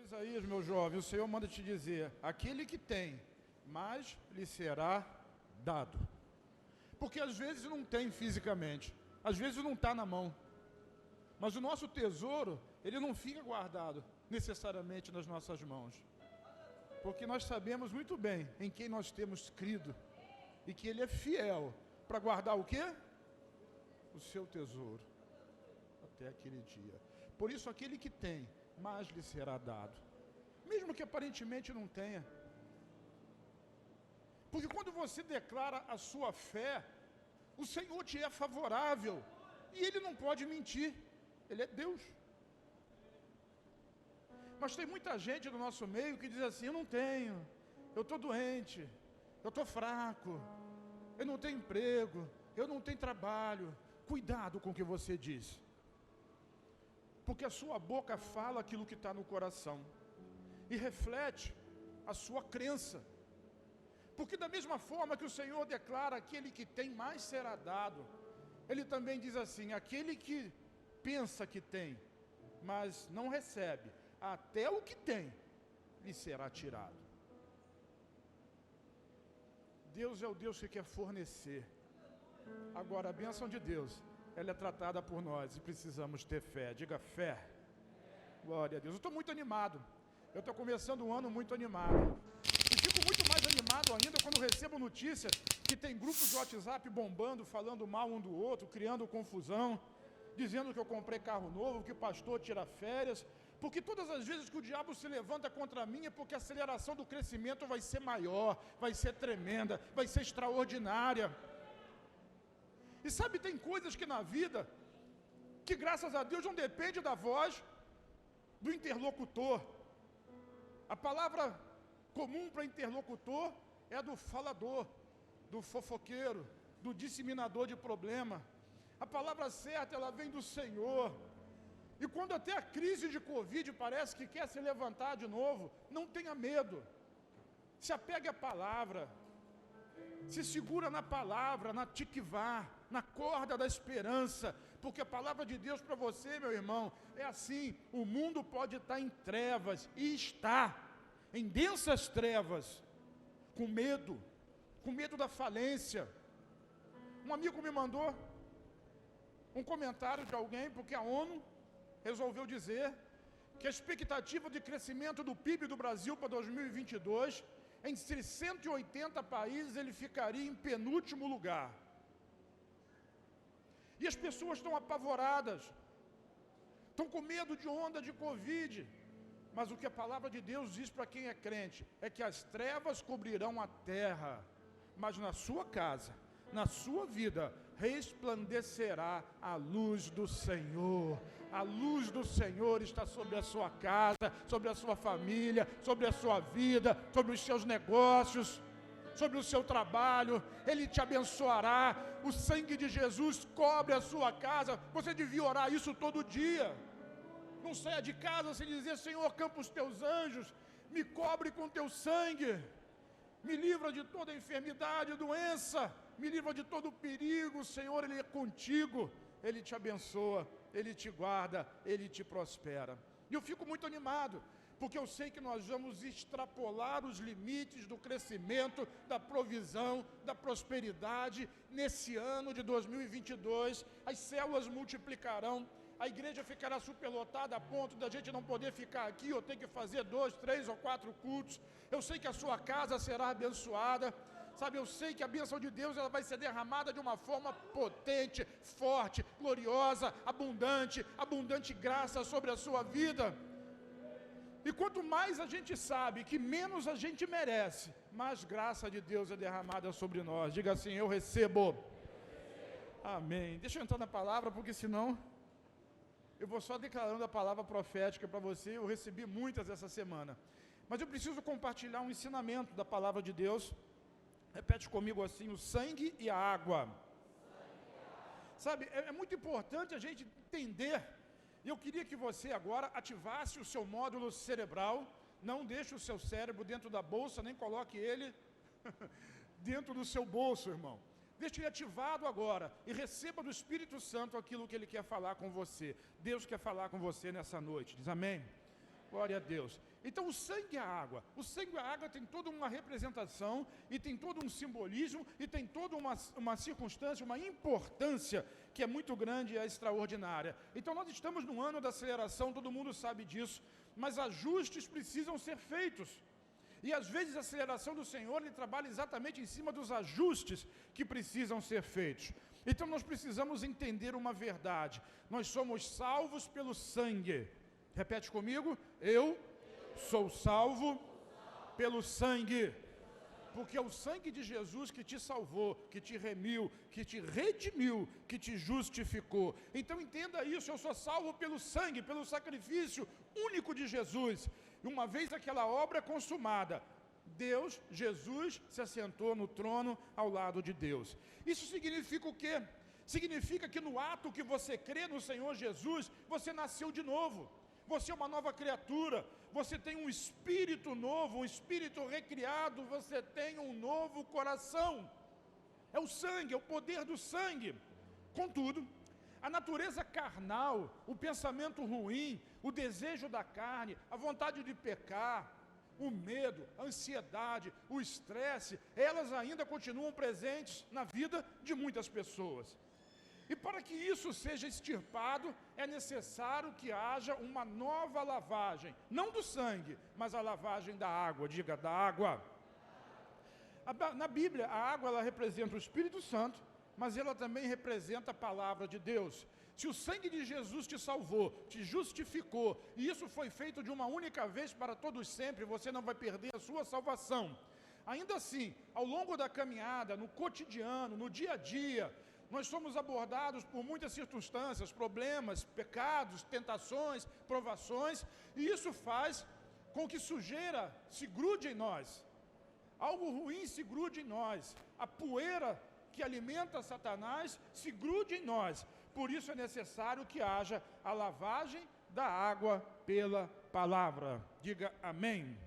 Isaías, meu jovem, o Senhor manda te dizer: aquele que tem, mais lhe será dado. Porque às vezes não tem fisicamente, às vezes não está na mão. Mas o nosso tesouro, ele não fica guardado necessariamente nas nossas mãos. Porque nós sabemos muito bem em quem nós temos crido. E que Ele é fiel para guardar o quê? O seu tesouro. Até aquele dia. Por isso, aquele que tem, mais lhe será dado. Mesmo que aparentemente não tenha. Porque quando você declara a sua fé, o Senhor te é favorável. E Ele não pode mentir. Ele é Deus. Mas tem muita gente no nosso meio que diz assim: eu não tenho, eu estou doente, eu estou fraco, eu não tenho emprego, eu não tenho trabalho. Cuidado com o que você diz. Porque a sua boca fala aquilo que está no coração. E reflete a sua crença. Porque da mesma forma que o Senhor declara: aquele que tem, mais será dado, Ele também diz assim: aquele que pensa que tem, mas não recebe, até o que tem lhe será tirado. Deus é o Deus que quer fornecer. Agora, a bênção de Deus, ela é tratada por nós e precisamos ter fé. Diga fé. Glória a Deus. Eu estou muito animado. Eu estou começando o ano muito animado. E fico muito mais animado ainda quando recebo notícias que tem grupos de WhatsApp bombando, falando mal um do outro, criando confusão, dizendo que eu comprei carro novo, que o pastor tira férias. Porque todas as vezes que o diabo se levanta contra mim é porque a aceleração do crescimento vai ser maior, vai ser tremenda, vai ser extraordinária. E sabe, tem coisas que na vida, que graças a Deus não depende da voz do interlocutor. A palavra comum para interlocutor é a do falador, do fofoqueiro, do disseminador de problema. A palavra certa, ela vem do Senhor. E quando até a crise de Covid parece que quer se levantar de novo, não tenha medo. Se apegue à palavra. Se segura na palavra, na tikvá, na corda da esperança. Porque a palavra de Deus para você, meu irmão, é assim: o mundo pode estar em trevas, e está em densas trevas, com medo da falência. Um amigo me mandou um comentário de alguém, porque a ONU resolveu dizer que a expectativa de crescimento do PIB do Brasil para 2022, entre 180 países, ele ficaria em penúltimo lugar. E as pessoas estão apavoradas, estão com medo de onda de Covid. Mas o que a palavra de Deus diz para quem é crente é que as trevas cobrirão a terra, mas na sua casa, na sua vida, resplandecerá a luz do Senhor. A luz do Senhor está sobre a sua casa, sobre a sua família, sobre a sua vida, sobre os seus negócios, sobre o seu trabalho. Ele te abençoará. O sangue de Jesus cobre a sua casa. Você devia orar isso todo dia. Não saia de casa sem dizer: Senhor, campa os teus anjos, me cobre com teu sangue, me livra de toda enfermidade e doença, me livra de todo perigo. O Senhor, Ele é contigo, Ele te abençoa, Ele te guarda, Ele te prospera. E eu fico muito animado, porque eu sei que nós vamos extrapolar os limites do crescimento, da provisão, da prosperidade. Nesse ano de 2022, as células multiplicarão, a igreja ficará superlotada a ponto da gente não poder ficar aqui ou ter que fazer 2, 3 ou 4 cultos. Eu sei que a sua casa será abençoada. Sabe, eu sei que a bênção de Deus, ela vai ser derramada de uma forma potente, forte, gloriosa, abundante graça sobre a sua vida. E quanto mais a gente sabe que menos a gente merece, mais graça de Deus é derramada sobre nós. Diga assim: eu recebo. Amém. Deixa eu entrar na palavra, porque senão eu vou só declarando a palavra profética para você. Eu recebi muitas essa semana, mas eu preciso compartilhar um ensinamento da palavra de Deus. Repete comigo assim: o sangue e a água. Sabe, é muito importante a gente entender. E eu queria que você agora ativasse o seu módulo cerebral. Não deixe o seu cérebro dentro da bolsa, nem coloque ele dentro do seu bolso, irmão. Deixe ele ativado agora e receba do Espírito Santo aquilo que Ele quer falar com você. Deus quer falar com você nessa noite. Diz amém. Glória a Deus. Então o sangue e a água. O sangue e a água tem toda uma representação, e tem todo um simbolismo, e tem toda uma circunstância, uma importância que é muito grande e é extraordinária. Então nós estamos no ano da aceleração, todo mundo sabe disso, mas ajustes precisam ser feitos. E às vezes a aceleração do Senhor, Ele trabalha exatamente em cima dos ajustes que precisam ser feitos. Então nós precisamos entender uma verdade. Nós somos salvos pelo sangue. Repete comigo. Eu sou salvo pelo sangue. Porque é o sangue de Jesus que te salvou, que te remiu, que te redimiu, que te justificou. Então entenda isso, eu sou salvo pelo sangue, pelo sacrifício único de Jesus. E uma vez aquela obra consumada, Deus, Jesus, se assentou no trono ao lado de Deus. Isso significa o quê? Significa que no ato que você crê no Senhor Jesus, você nasceu de novo. Você é uma nova criatura, você tem um espírito novo, um espírito recriado, você tem um novo coração. É o sangue, é o poder do sangue. Contudo, a natureza carnal, o pensamento ruim, o desejo da carne, a vontade de pecar, o medo, a ansiedade, o estresse, elas ainda continuam presentes na vida de muitas pessoas. E para que isso seja extirpado, é necessário que haja uma nova lavagem, não do sangue, mas a lavagem da água, diga, da água. Na Bíblia, a água ela representa o Espírito Santo, mas ela também representa a palavra de Deus. Se o sangue de Jesus te salvou, te justificou, e isso foi feito de uma única vez para todos sempre, você não vai perder a sua salvação. Ainda assim, ao longo da caminhada, no cotidiano, no dia a dia, nós somos abordados por muitas circunstâncias, problemas, pecados, tentações, provações, e isso faz com que sujeira se grude em nós, algo ruim se grude em nós, a poeira que alimenta Satanás se grude em nós. Por isso é necessário que haja a lavagem da água pela palavra. Diga amém.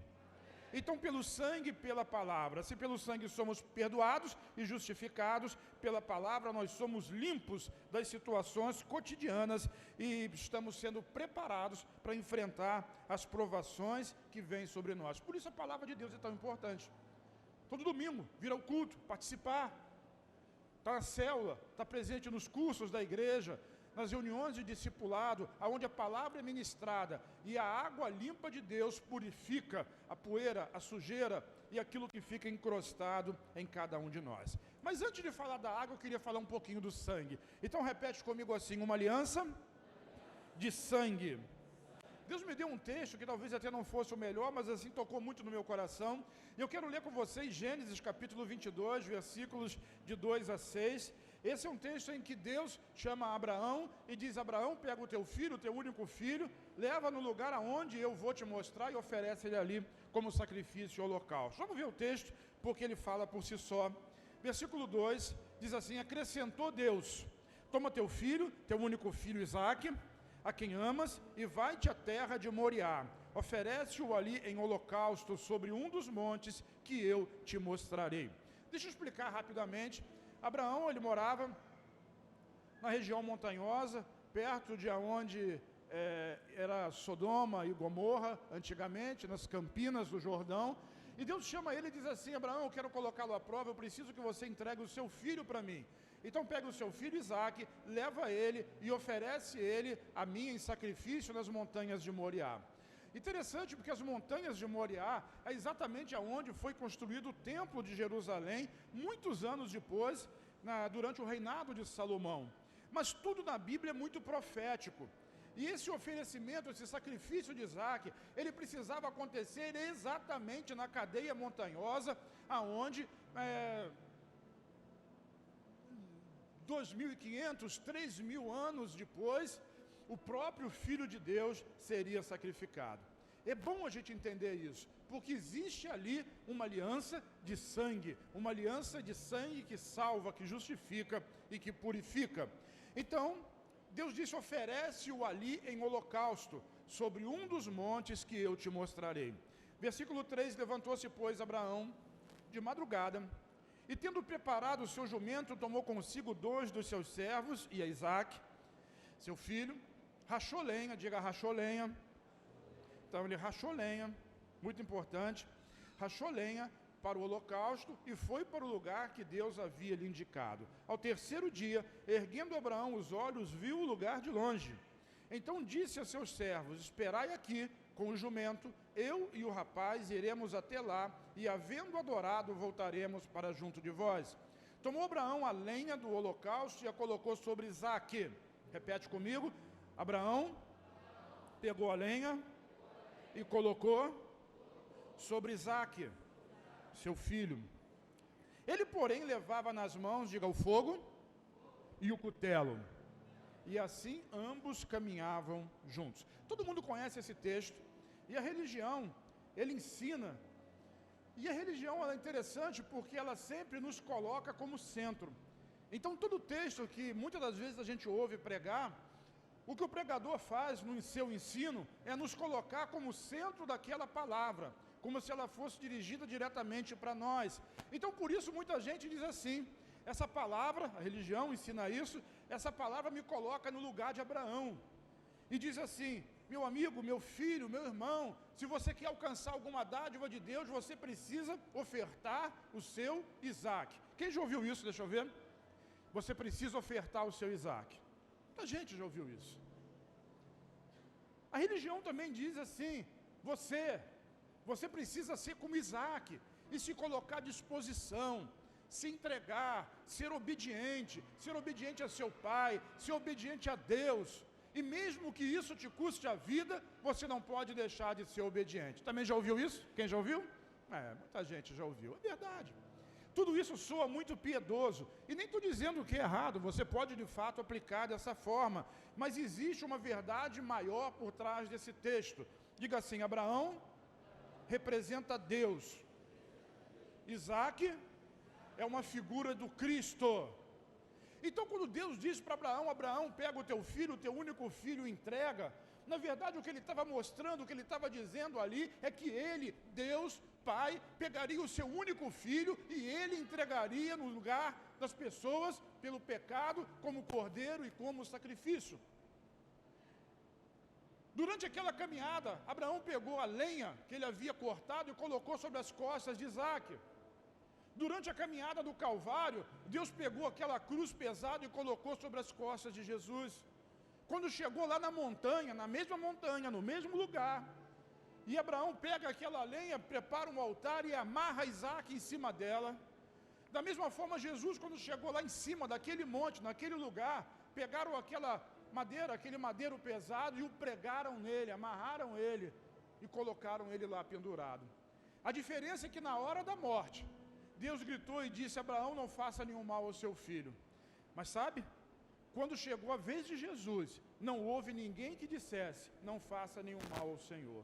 Então, pelo sangue e pela palavra. Se pelo sangue somos perdoados e justificados, pela palavra nós somos limpos das situações cotidianas e estamos sendo preparados para enfrentar as provações que vêm sobre nós. Por isso a palavra de Deus é tão importante. Todo domingo, vir ao culto, participar, estar na célula, estar presente nos cursos da igreja, nas reuniões de discipulado, onde a palavra é ministrada e a água limpa de Deus purifica a poeira, a sujeira e aquilo que fica encrostado em cada um de nós. Mas antes de falar da água, eu queria falar um pouquinho do sangue. Então repete comigo assim, uma aliança de sangue. Deus me deu um texto que talvez até não fosse o melhor, mas assim tocou muito no meu coração. E eu quero ler com vocês Gênesis capítulo 22, versículos de 2 a 6. Esse é um texto em que Deus chama Abraão e diz: Abraão, pega o teu filho, o teu único filho, leva no lugar aonde eu vou te mostrar e oferece ele ali como sacrifício e holocausto. Vamos ver o texto, porque ele fala por si só. Versículo 2 diz assim: acrescentou Deus: toma teu filho, teu único filho Isaque, a quem amas, e vai-te à terra de Moriá. Oferece-o ali em holocausto sobre um dos montes que eu te mostrarei. Deixa eu explicar rapidamente. Abraão, ele morava na região montanhosa, perto de onde era Sodoma e Gomorra, antigamente, nas campinas do Jordão. E Deus chama ele e diz assim: Abraão, eu quero colocá-lo à prova, eu preciso que você entregue o seu filho para mim. Então pega o seu filho Isaque, leva ele e oferece ele a mim em sacrifício nas montanhas de Moriá. Interessante, porque as montanhas de Moriá é exatamente aonde foi construído o templo de Jerusalém, muitos anos depois, durante o reinado de Salomão. Mas tudo na Bíblia é muito profético. E esse oferecimento, esse sacrifício de Isaque, ele precisava acontecer exatamente na cadeia montanhosa, aonde 2.500, 3.000 anos depois, o próprio Filho de Deus seria sacrificado. É bom a gente entender isso, porque existe ali uma aliança de sangue que salva, que justifica e que purifica. Então, Deus disse: oferece-o ali em holocausto, sobre um dos montes que eu te mostrarei. Versículo 3, levantou-se, pois, Abraão, de madrugada, e tendo preparado o seu jumento, tomou consigo 2 dos seus servos e a Isaque, seu filho, rachou lenha, diga rachou lenha, Então ele rachou lenha, muito importante, rachou lenha para o holocausto e foi para o lugar que Deus havia lhe indicado. Ao terceiro dia, erguendo Abraão os olhos, viu o lugar de longe. Então disse a seus servos: esperai aqui com o jumento, eu e o rapaz iremos até lá, e havendo adorado, voltaremos para junto de vós. Tomou Abraão a lenha do holocausto e a colocou sobre Isaque. Repete comigo. Abraão pegou a lenha e colocou sobre Isaque, seu filho. Ele, porém, levava nas mãos, diga, o fogo e o cutelo. E assim ambos caminhavam juntos. Todo mundo conhece esse texto. E a religião, ele ensina. E a religião ela é interessante porque ela sempre nos coloca como centro. Então todo texto que muitas das vezes a gente ouve pregar, o que o pregador faz no seu ensino é nos colocar como centro daquela palavra, como se ela fosse dirigida diretamente para nós. Então por isso muita gente diz assim: essa palavra, a religião ensina isso, essa palavra me coloca no lugar de Abraão. E diz assim: meu amigo, meu filho, meu irmão, se você quer alcançar alguma dádiva de Deus, você precisa ofertar o seu Isaque. Quem já ouviu isso? Deixa eu ver. Você precisa ofertar o seu Isaque. Muita gente já ouviu isso. A religião também diz assim: você precisa ser como Isaque e se colocar à disposição, se entregar, ser obediente a seu pai, ser obediente a Deus. E mesmo que isso te custe a vida, você não pode deixar de ser obediente. Também já ouviu isso? Quem já ouviu? Muita gente já ouviu. É verdade. Tudo isso soa muito piedoso. E nem estou dizendo que é errado, você pode de fato aplicar dessa forma. Mas existe uma verdade maior por trás desse texto. Diga assim: Abraão representa Deus. Isaque é uma figura do Cristo. Então quando Deus diz para Abraão: Abraão, pega o teu filho, o teu único filho, e entrega, na verdade o que ele estava mostrando, o que ele estava dizendo ali, é que ele, Deus, Pai, pegaria o seu único filho e ele entregaria no lugar das pessoas pelo pecado, como cordeiro e como sacrifício. Durante aquela caminhada, Abraão pegou a lenha que ele havia cortado e colocou sobre as costas de Isaque. Durante a caminhada do Calvário, Deus pegou aquela cruz pesada e colocou sobre as costas de Jesus. Quando chegou lá na montanha, na mesma montanha, no mesmo lugar, e Abraão pega aquela lenha, prepara um altar e amarra Isaque em cima dela. Da mesma forma, Jesus, quando chegou lá em cima daquele monte, naquele lugar, pegaram aquela madeira, aquele madeiro pesado e o pregaram nele, amarraram ele e colocaram ele lá pendurado. A diferença é que na hora da morte, Deus gritou e disse: Abraão, não faça nenhum mal ao seu filho. Mas sabe, quando chegou a vez de Jesus, não houve ninguém que dissesse: não faça nenhum mal ao Senhor.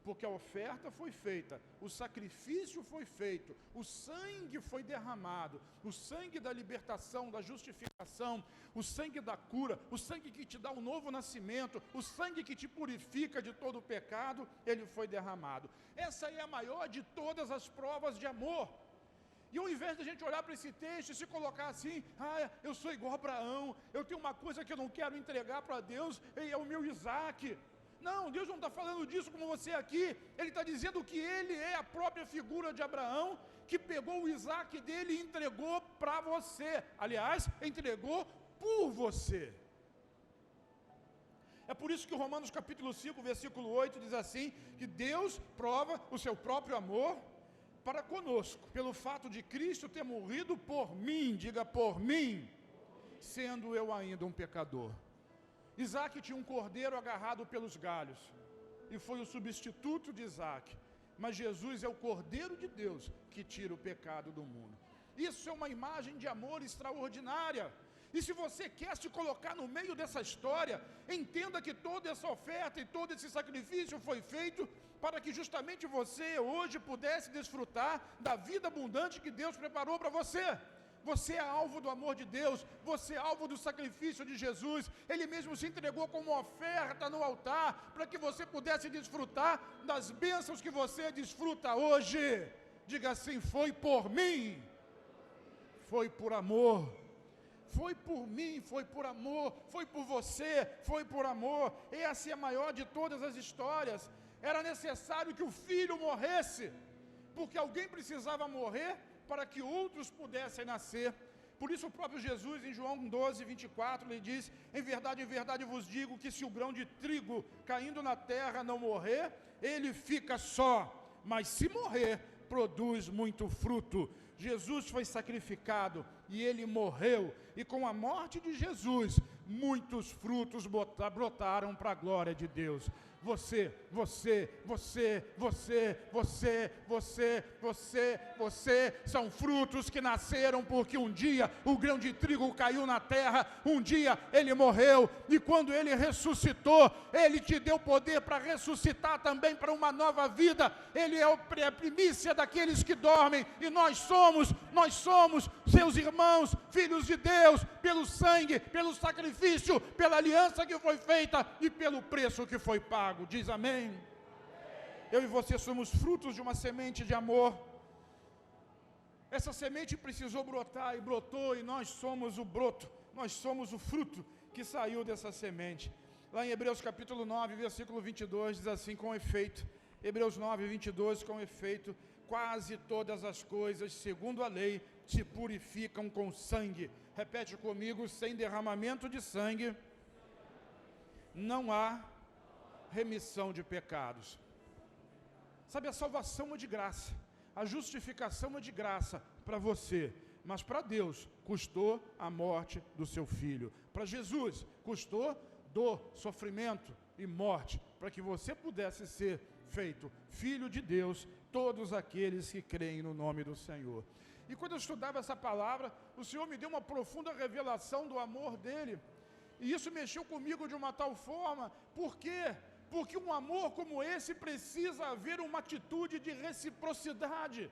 Porque a oferta foi feita, o sacrifício foi feito, o sangue foi derramado, o sangue da libertação, da justificação, o sangue da cura, o sangue que te dá um novo nascimento, o sangue que te purifica de todo o pecado, ele foi derramado. Essa é a maior de todas as provas de amor. E ao invés de a gente olhar para esse texto e se colocar assim: eu sou igual a Abraão, eu tenho uma coisa que eu não quero entregar para Deus, e é o meu Isaque. Não, Deus não está falando disso como você aqui. Ele está dizendo que ele é a própria figura de Abraão, que pegou o Isaque dele e entregou para você. Aliás, entregou por você. É por isso que Romanos capítulo 5, versículo 8 diz assim, que Deus prova o seu próprio amor para conosco, pelo fato de Cristo ter morrido por mim, diga por mim, sendo eu ainda um pecador. Isaque tinha um cordeiro agarrado pelos galhos, e foi o substituto de Isaque, mas Jesus é o Cordeiro de Deus que tira o pecado do mundo. Isso é uma imagem de amor extraordinária. E se você quer se colocar no meio dessa história, entenda que toda essa oferta e todo esse sacrifício foi feito para que justamente você hoje pudesse desfrutar da vida abundante que Deus preparou para você. Você é alvo do amor de Deus, você é alvo do sacrifício de Jesus. Ele mesmo se entregou como oferta no altar, para que você pudesse desfrutar das bênçãos que você desfruta hoje. Diga assim: foi por mim, foi por amor. Foi por mim, foi por amor, foi por você, foi por amor. Essa é a maior de todas as histórias. Era necessário que o filho morresse, porque alguém precisava morrer para que outros pudessem nascer. Por isso o próprio Jesus, em João 12, 24, ele diz: em verdade vos digo que se o grão de trigo caindo na terra não morrer, ele fica só, mas se morrer, produz muito fruto. Jesus foi sacrificado e ele morreu, e com a morte de Jesus, muitos frutos brotaram para a glória de Deus. Você são frutos que nasceram porque um dia o grão de trigo caiu na terra, um dia ele morreu, e quando ele ressuscitou, ele te deu poder para ressuscitar também para uma nova vida. Ele é a primícia daqueles que dormem, e nós somos seus irmãos, filhos de Deus, pelo sangue, pelo sacrifício, pela aliança que foi feita e pelo preço que foi pago. Diz amém. Eu e você somos frutos de uma semente de amor. Essa semente precisou brotar e brotou, e nós somos o broto, nós somos o fruto que saiu dessa semente. Lá em Hebreus capítulo 9, versículo 22, diz assim: com efeito, Hebreus 9, 22, com efeito, quase todas as coisas, segundo a lei, se purificam com sangue. Repete comigo: sem derramamento de sangue, não há remissão de pecados. Sabe, a salvação é de graça, a justificação é de graça para você, mas para Deus custou a morte do seu filho. Para Jesus custou dor, sofrimento e morte, para que você pudesse ser feito filho de Deus, todos aqueles que creem no nome do Senhor. E quando eu estudava essa palavra, o Senhor me deu uma profunda revelação do amor dele, e isso mexeu comigo de uma tal forma. Por quê? Porque um amor como esse precisa haver uma atitude de reciprocidade.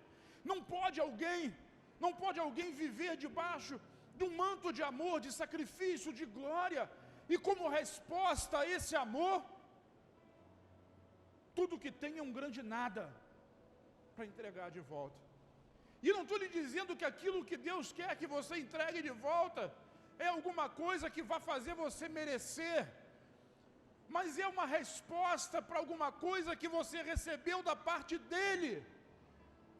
Não pode alguém viver debaixo de um manto de amor, de sacrifício, de glória, e como resposta a esse amor, tudo que tem é um grande nada para entregar de volta. E não estou lhe dizendo que aquilo que Deus quer que você entregue de volta é alguma coisa que vai fazer você merecer, mas é uma resposta para alguma coisa que você recebeu da parte dele,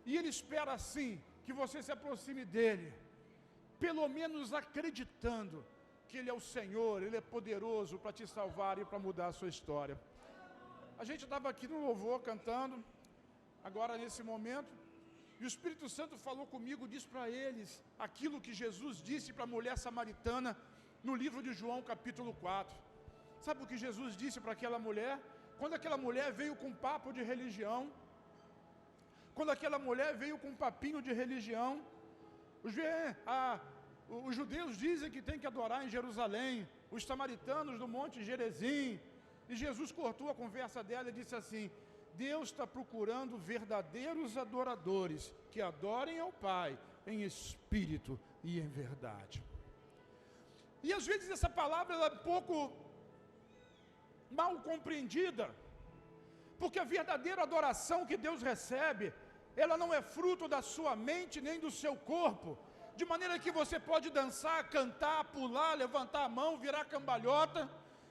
e ele espera assim que você se aproxime dele, pelo menos acreditando que ele é o Senhor, ele é poderoso para te salvar e para mudar a sua história. A gente estava aqui no louvor cantando, agora nesse momento, e o Espírito Santo falou comigo, disse para eles aquilo que Jesus disse para a mulher samaritana no livro de João capítulo 4. Sabe o que Jesus disse para aquela mulher? Quando aquela mulher veio com papo de religião, quando aquela mulher veio com um papinho de religião, os judeus dizem que tem que adorar em Jerusalém, os samaritanos no Monte Gerizim, e Jesus cortou a conversa dela e disse assim: Deus está procurando verdadeiros adoradores, que adorem ao Pai em espírito e em verdade. E às vezes essa palavra ela é um pouco mal compreendida, porque a verdadeira adoração que Deus recebe, ela não é fruto da sua mente nem do seu corpo, de maneira que você pode dançar, cantar, pular, levantar a mão, virar cambalhota,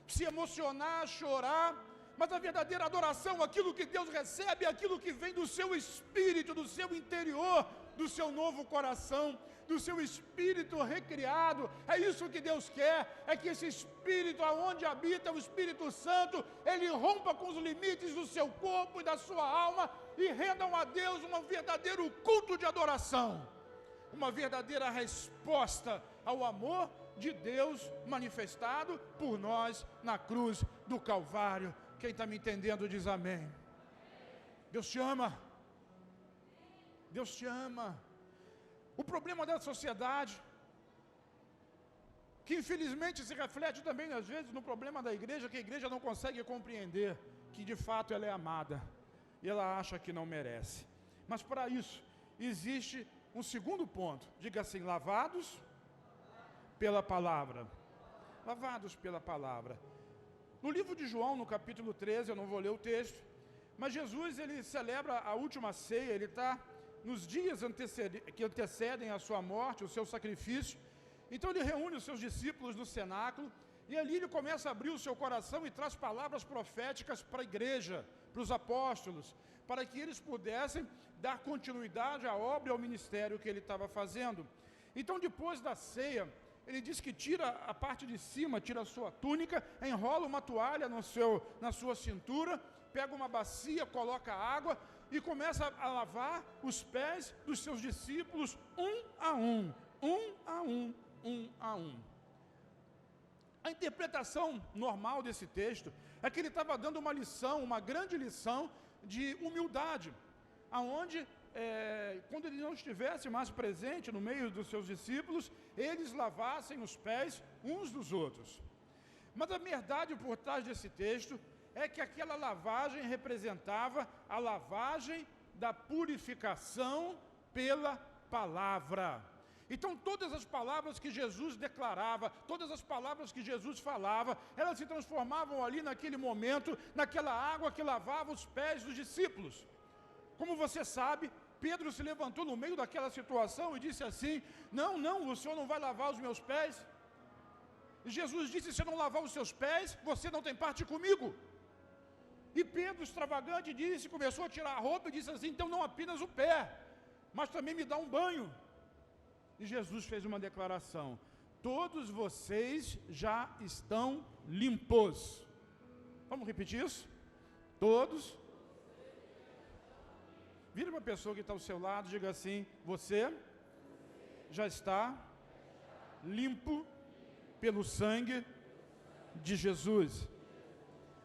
se emocionar, chorar, mas a verdadeira adoração, aquilo que Deus recebe, é aquilo que vem do seu espírito, do seu interior, do seu novo coração, do seu espírito recriado. É isso que Deus quer, é que esse espírito, aonde habita o Espírito Santo, ele rompa com os limites do seu corpo e da sua alma, e rendam a Deus um verdadeiro culto de adoração, uma verdadeira resposta ao amor de Deus manifestado por nós na cruz do Calvário. Quem está me entendendo diz amém. Deus te ama. Deus te ama. O problema da sociedade, que infelizmente se reflete também às vezes no problema da igreja, que a igreja não consegue compreender que de fato ela é amada, e ela acha que não merece. Mas para isso existe um segundo ponto. Diga assim: lavados pela palavra. Lavados pela palavra. No livro de João, no capítulo 13, eu não vou ler o texto, mas Jesus, ele celebra a última ceia, ele está nos dias que antecedem a sua morte, o seu sacrifício. Então ele reúne os seus discípulos no cenáculo, e ali ele começa a abrir o seu coração e traz palavras proféticas para a igreja, para os apóstolos, para que eles pudessem dar continuidade à obra e ao ministério que ele estava fazendo. Então, depois da ceia, ele diz que tira a parte de cima, tira a sua túnica, enrola uma toalha na sua cintura, pega uma bacia, coloca água e começa a lavar os pés dos seus discípulos, um a um, um a um, um a um. A interpretação normal desse texto é que ele estava dando uma lição, uma grande lição de humildade, aonde, quando ele não estivesse mais presente no meio dos seus discípulos, eles lavassem os pés uns dos outros. Mas a verdade por trás desse texto é que aquela lavagem representava a lavagem da purificação pela palavra. Então todas as palavras que Jesus declarava, todas as palavras que Jesus falava, elas se transformavam ali naquele momento, naquela água que lavava os pés dos discípulos. Como você sabe, Pedro se levantou no meio daquela situação e disse assim: não, o Senhor não vai lavar os meus pés. E Jesus disse: se eu não lavar os seus pés, você não tem parte comigo. E Pedro, extravagante, começou a tirar a roupa e disse assim: então não apenas o pé, mas também me dá um banho. E Jesus fez uma declaração: todos vocês já estão limpos. Vamos repetir isso? Todos. Vira para a pessoa que está ao seu lado e diga assim: você já está limpo pelo sangue de Jesus.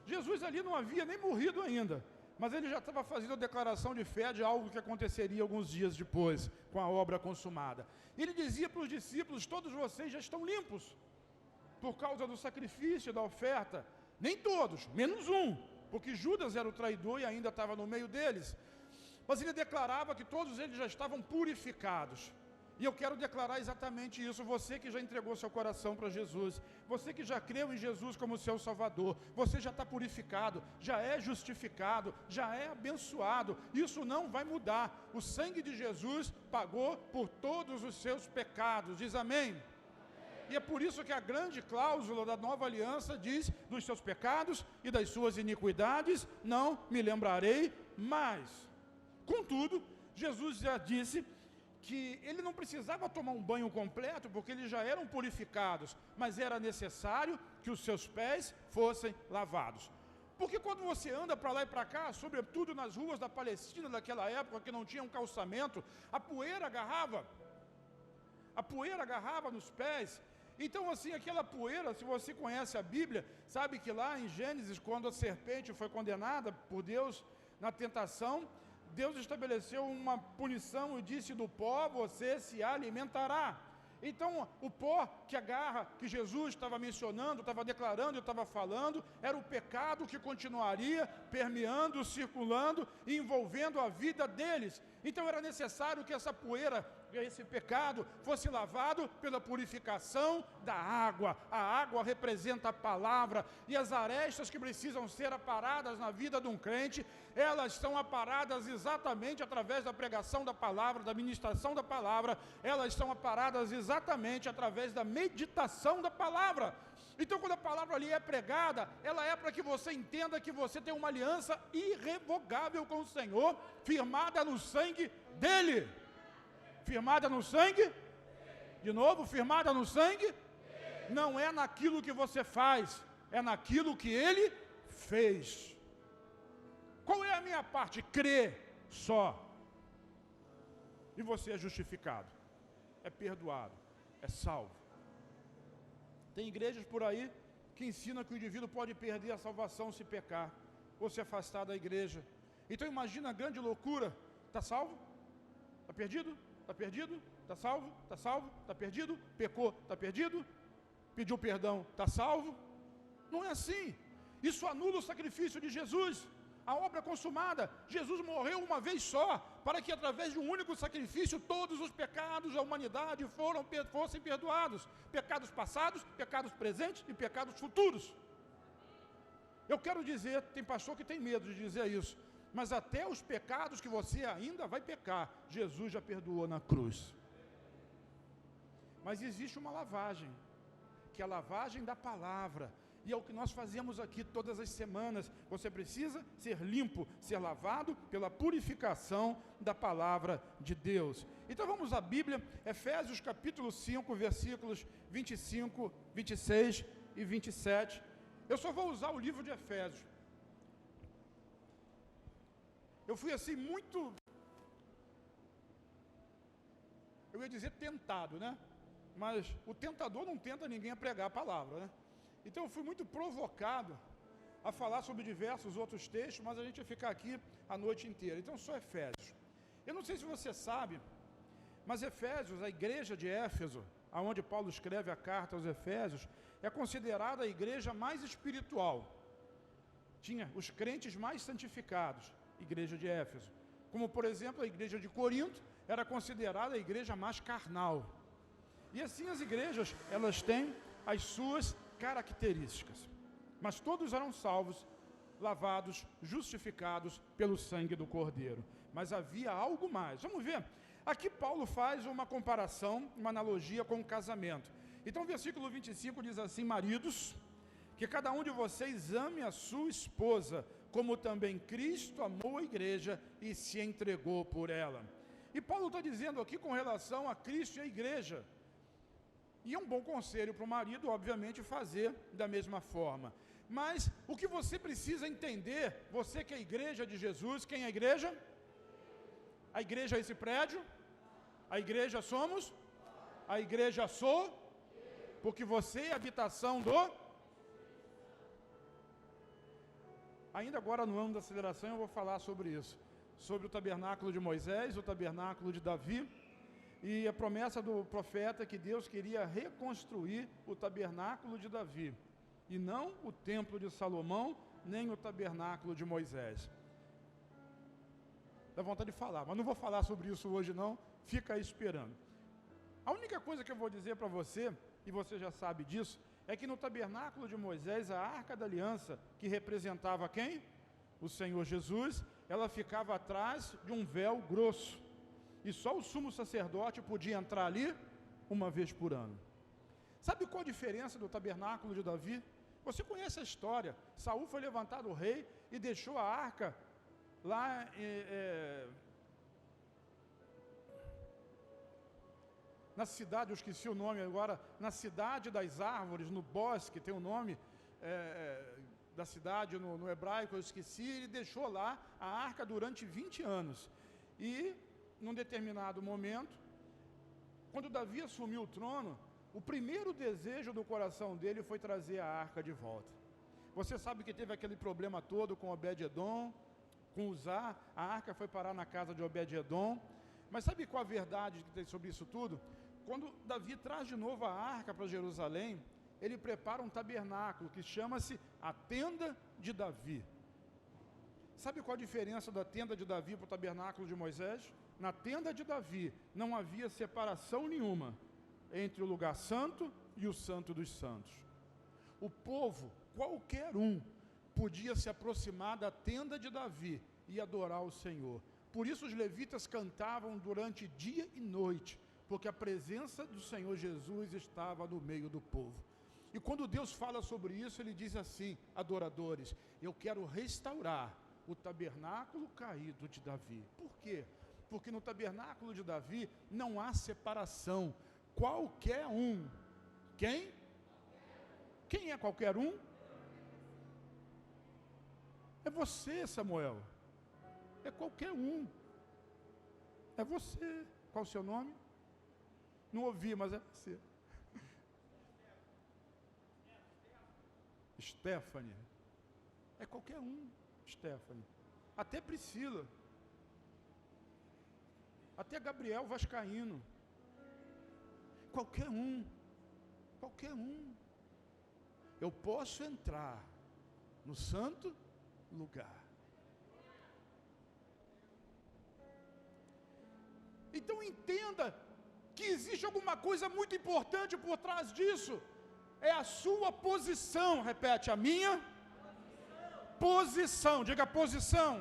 Jesus ali não havia nem morrido ainda, mas ele já estava fazendo a declaração de fé de algo que aconteceria alguns dias depois, com a obra consumada. Ele dizia para os discípulos: todos vocês já estão limpos, por causa do sacrifício, da oferta. Nem todos, menos um, porque Judas era o traidor e ainda estava no meio deles. Mas ele declarava que todos eles já estavam purificados. E eu quero declarar exatamente isso: você que já entregou seu coração para Jesus, você que já creu em Jesus como seu Salvador, você já está purificado, já é justificado, já é abençoado. Isso não vai mudar. O sangue de Jesus pagou por todos os seus pecados. Diz amém? E é por isso que a grande cláusula da nova aliança diz: dos seus pecados e das suas iniquidades não me lembrarei mais. Contudo, Jesus já disse que ele não precisava tomar um banho completo, porque eles já eram purificados, mas era necessário que os seus pés fossem lavados. Porque quando você anda para lá e para cá, sobretudo nas ruas da Palestina daquela época, que não tinha um calçamento, a poeira agarrava nos pés. Então assim, aquela poeira, se você conhece a Bíblia, sabe que lá em Gênesis, quando a serpente foi condenada por Deus na tentação, Deus estabeleceu uma punição e disse: do pó você se alimentará. Então, o pó que agarra, que Jesus estava mencionando, estava declarando e estava falando, era o pecado que continuaria permeando, circulando e envolvendo a vida deles. Então, era necessário que essa poeira, esse pecado, fosse lavado pela purificação da água. A água representa a palavra, e as arestas que precisam ser aparadas na vida de um crente, elas são aparadas exatamente através da pregação da palavra, da ministração da palavra. Elas são aparadas exatamente através da meditação da palavra. Então, quando a palavra ali é pregada, ela é para que você entenda que você tem uma aliança irrevogável com o Senhor, firmada no sangue dele. Firmada no sangue? De novo, firmada no sangue? Não é naquilo que você faz, é naquilo que ele fez. Qual é a minha parte? Crer só. E você é justificado, é perdoado, é salvo. Tem igrejas por aí que ensinam que o indivíduo pode perder a salvação se pecar, ou se afastar da igreja. Então imagina a grande loucura: está salvo? Está perdido? Está perdido? Está salvo? Está salvo? Está perdido? Pecou? Está perdido? Pediu perdão? Está salvo? Não é assim. Isso anula o sacrifício de Jesus, a obra consumada. Jesus morreu uma vez só, para que através de um único sacrifício todos os pecados da humanidade fossem perdoados. Pecados passados, pecados presentes e pecados futuros. Eu quero dizer, tem pastor que tem medo de dizer isso, mas até os pecados que você ainda vai pecar, Jesus já perdoou na cruz. Mas existe uma lavagem, que é a lavagem da palavra, E é o que nós fazemos aqui todas as semanas. Você precisa ser limpo, ser lavado pela purificação da palavra de Deus. Então vamos à Bíblia, Efésios capítulo 5, versículos 25, 26 e 27. Eu só vou usar o livro de Efésios. Eu fui assim muito, eu ia dizer tentado, né? Mas o tentador não tenta ninguém a pregar a palavra, né? Então eu fui muito provocado a falar sobre diversos outros textos, mas a gente vai ficar aqui a noite inteira. Então só Efésios. Eu não sei se você sabe, mas Efésios, a igreja de Éfeso, aonde Paulo escreve a carta aos Efésios, é considerada a igreja mais espiritual. Tinha os crentes mais santificados, igreja de Éfeso. Como, por exemplo, a igreja de Corinto era considerada a igreja mais carnal. E assim as igrejas, elas têm as suas características. Mas todos eram salvos, lavados, justificados pelo sangue do Cordeiro. Mas havia algo mais. Vamos ver. Aqui Paulo faz uma comparação, uma analogia com o casamento. Então o versículo 25 diz assim: maridos, que cada um de vocês ame a sua esposa, como também Cristo amou a igreja e se entregou por ela. E Paulo está dizendo aqui com relação a Cristo e a igreja. E é um bom conselho para o marido, obviamente, fazer da mesma forma. Mas o que você precisa entender, você que é a igreja de Jesus, quem é a igreja? A igreja é esse prédio? A igreja somos? A igreja sou? Porque você é a habitação do? Ainda agora no ano da aceleração eu vou falar sobre isso. Sobre o tabernáculo de Moisés, o tabernáculo de Davi. E a promessa do profeta que Deus queria reconstruir o tabernáculo de Davi. E não o templo de Salomão, nem o tabernáculo de Moisés. Dá vontade de falar, mas não vou falar sobre isso hoje não. Fica aí esperando. A única coisa que eu vou dizer para você, e você já sabe disso, é que no tabernáculo de Moisés, a arca da aliança, que representava quem? O Senhor Jesus, ela ficava atrás de um véu grosso. E só o sumo sacerdote podia entrar ali uma vez por ano. Sabe qual a diferença do tabernáculo de Davi? Você conhece a história. Saul foi levantado rei e deixou a arca lá na cidade, eu esqueci o nome agora, na cidade das árvores, no bosque, tem o nome da cidade no hebraico, eu esqueci. Ele deixou lá a arca durante 20 anos. E num determinado momento, quando Davi assumiu o trono, o primeiro desejo do coração dele foi trazer a arca de volta. Você sabe que teve aquele problema todo com Obed-Edom, com Uzá, a arca foi parar na casa de Obed-Edom. Mas sabe qual a verdade que tem sobre isso tudo? Quando Davi traz de novo a arca para Jerusalém, ele prepara um tabernáculo que chama-se a tenda de Davi. Sabe qual a diferença da tenda de Davi para o tabernáculo de Moisés? Na tenda de Davi não havia separação nenhuma entre o lugar santo e o santo dos santos. O povo, qualquer um, podia se aproximar da tenda de Davi e adorar o Senhor. Por isso os levitas cantavam durante dia e noite, porque a presença do Senhor Jesus estava no meio do povo. E quando Deus fala sobre isso, ele diz assim: adoradores, eu quero restaurar o tabernáculo caído de Davi. Por quê? Porque no tabernáculo de Davi não há separação. Qualquer um. Quem? Quem é qualquer um? É você, Samuel. É qualquer um. É você. Qual o seu nome? Não ouvi, mas é você. Stephanie. É qualquer um, Stephanie. Até Priscila. Até Gabriel Vascaíno. Qualquer um. Qualquer um. Eu posso entrar no santo lugar. Então entenda que existe alguma coisa muito importante por trás disso. É a sua posição. Repete, a minha posição. Diga posição.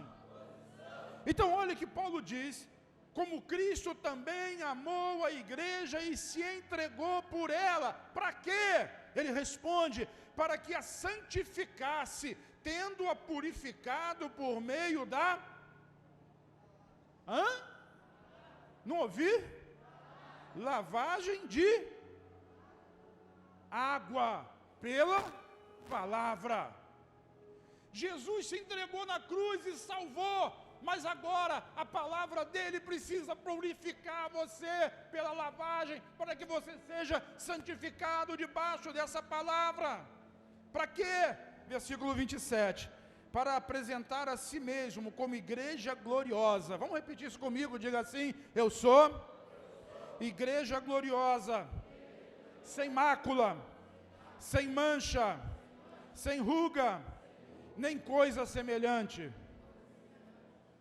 Então olha que Paulo diz: como Cristo também amou a igreja e se entregou por ela. Para quê? Ele responde: para que a santificasse, tendo-a purificado por meio da... Não ouvi? Lavagem de água pela palavra. Jesus se entregou na cruz e salvou, mas agora a palavra dele precisa purificar você pela lavagem, para que você seja santificado debaixo dessa palavra. Para quê? Versículo 27. Para apresentar a si mesmo como igreja gloriosa. Vamos repetir isso comigo, diga assim: eu sou igreja gloriosa, sem mácula, sem mancha, sem ruga, nem coisa semelhante.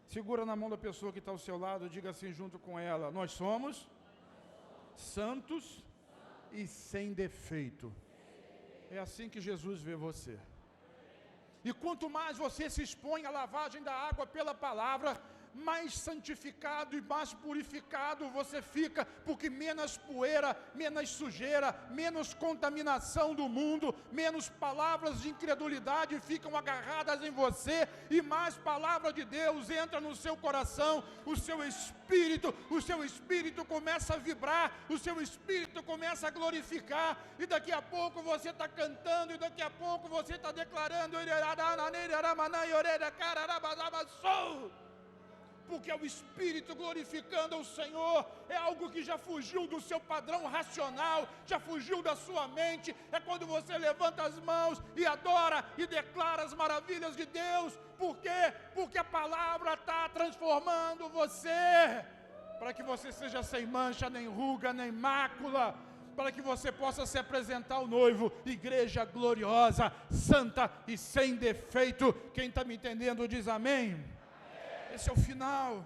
Segura na mão da pessoa que está ao seu lado, diga assim junto com ela: nós somos santos e sem defeito. É assim que Jesus vê você. E quanto mais você se expõe à lavagem da água pela palavra, mais santificado e mais purificado você fica, porque menos poeira, menos sujeira, menos contaminação do mundo, menos palavras de incredulidade ficam agarradas em você, e mais palavra de Deus entra no seu coração, o seu espírito começa a vibrar, o seu espírito começa a glorificar, e daqui a pouco você está cantando, e daqui a pouco você está declarando, porque é o Espírito glorificando ao Senhor, é algo que já fugiu do seu padrão racional, já fugiu da sua mente. É quando você levanta as mãos e adora e declara as maravilhas de Deus. Por quê? Porque a palavra está transformando você, para que você seja sem mancha, nem ruga, nem mácula, para que você possa se apresentar ao noivo, igreja gloriosa, santa e sem defeito. Quem está me entendendo diz amém. Esse é o final.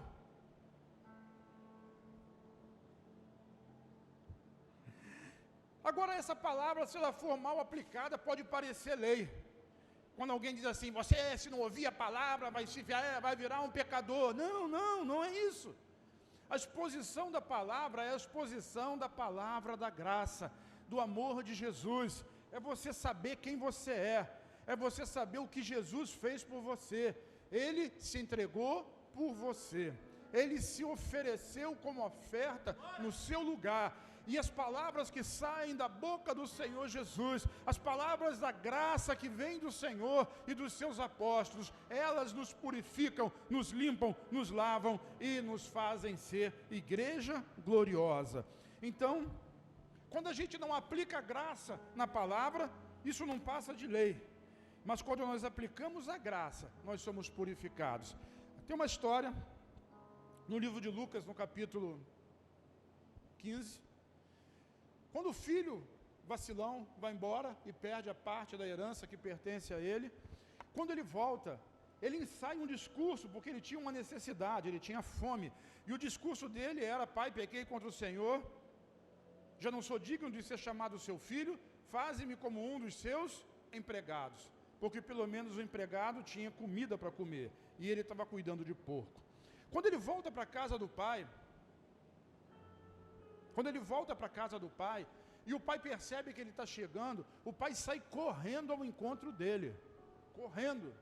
Agora, essa palavra, se ela for mal aplicada, pode parecer lei. Quando alguém diz assim: você, se não ouvir a palavra, vai virar um pecador. Não é isso. A exposição da palavra é a exposição da palavra da graça, do amor de Jesus. É você saber quem você é você saber o que Jesus fez por você. Ele se entregou por você, ele se ofereceu como oferta no seu lugar, e as palavras que saem da boca do Senhor Jesus, as palavras da graça que vem do Senhor e dos seus apóstolos, elas nos purificam, nos limpam, nos lavam e nos fazem ser igreja gloriosa. Então, quando a gente não aplica a graça na palavra, isso não passa de lei, mas quando nós aplicamos a graça, nós somos purificados. Tem uma história no livro de Lucas, no capítulo 15, quando o filho vacilão vai embora e perde a parte da herança que pertence a ele. Quando ele volta, ele ensaia um discurso, porque ele tinha uma necessidade, ele tinha fome, e o discurso dele era: pai, pequei contra o Senhor, já não sou digno de ser chamado seu filho, faze-me como um dos seus empregados. Porque pelo menos o empregado tinha comida para comer, e ele estava cuidando de porco. Quando ele volta para a casa do pai, e o pai percebe que ele está chegando, o pai sai correndo ao encontro dele, correndo,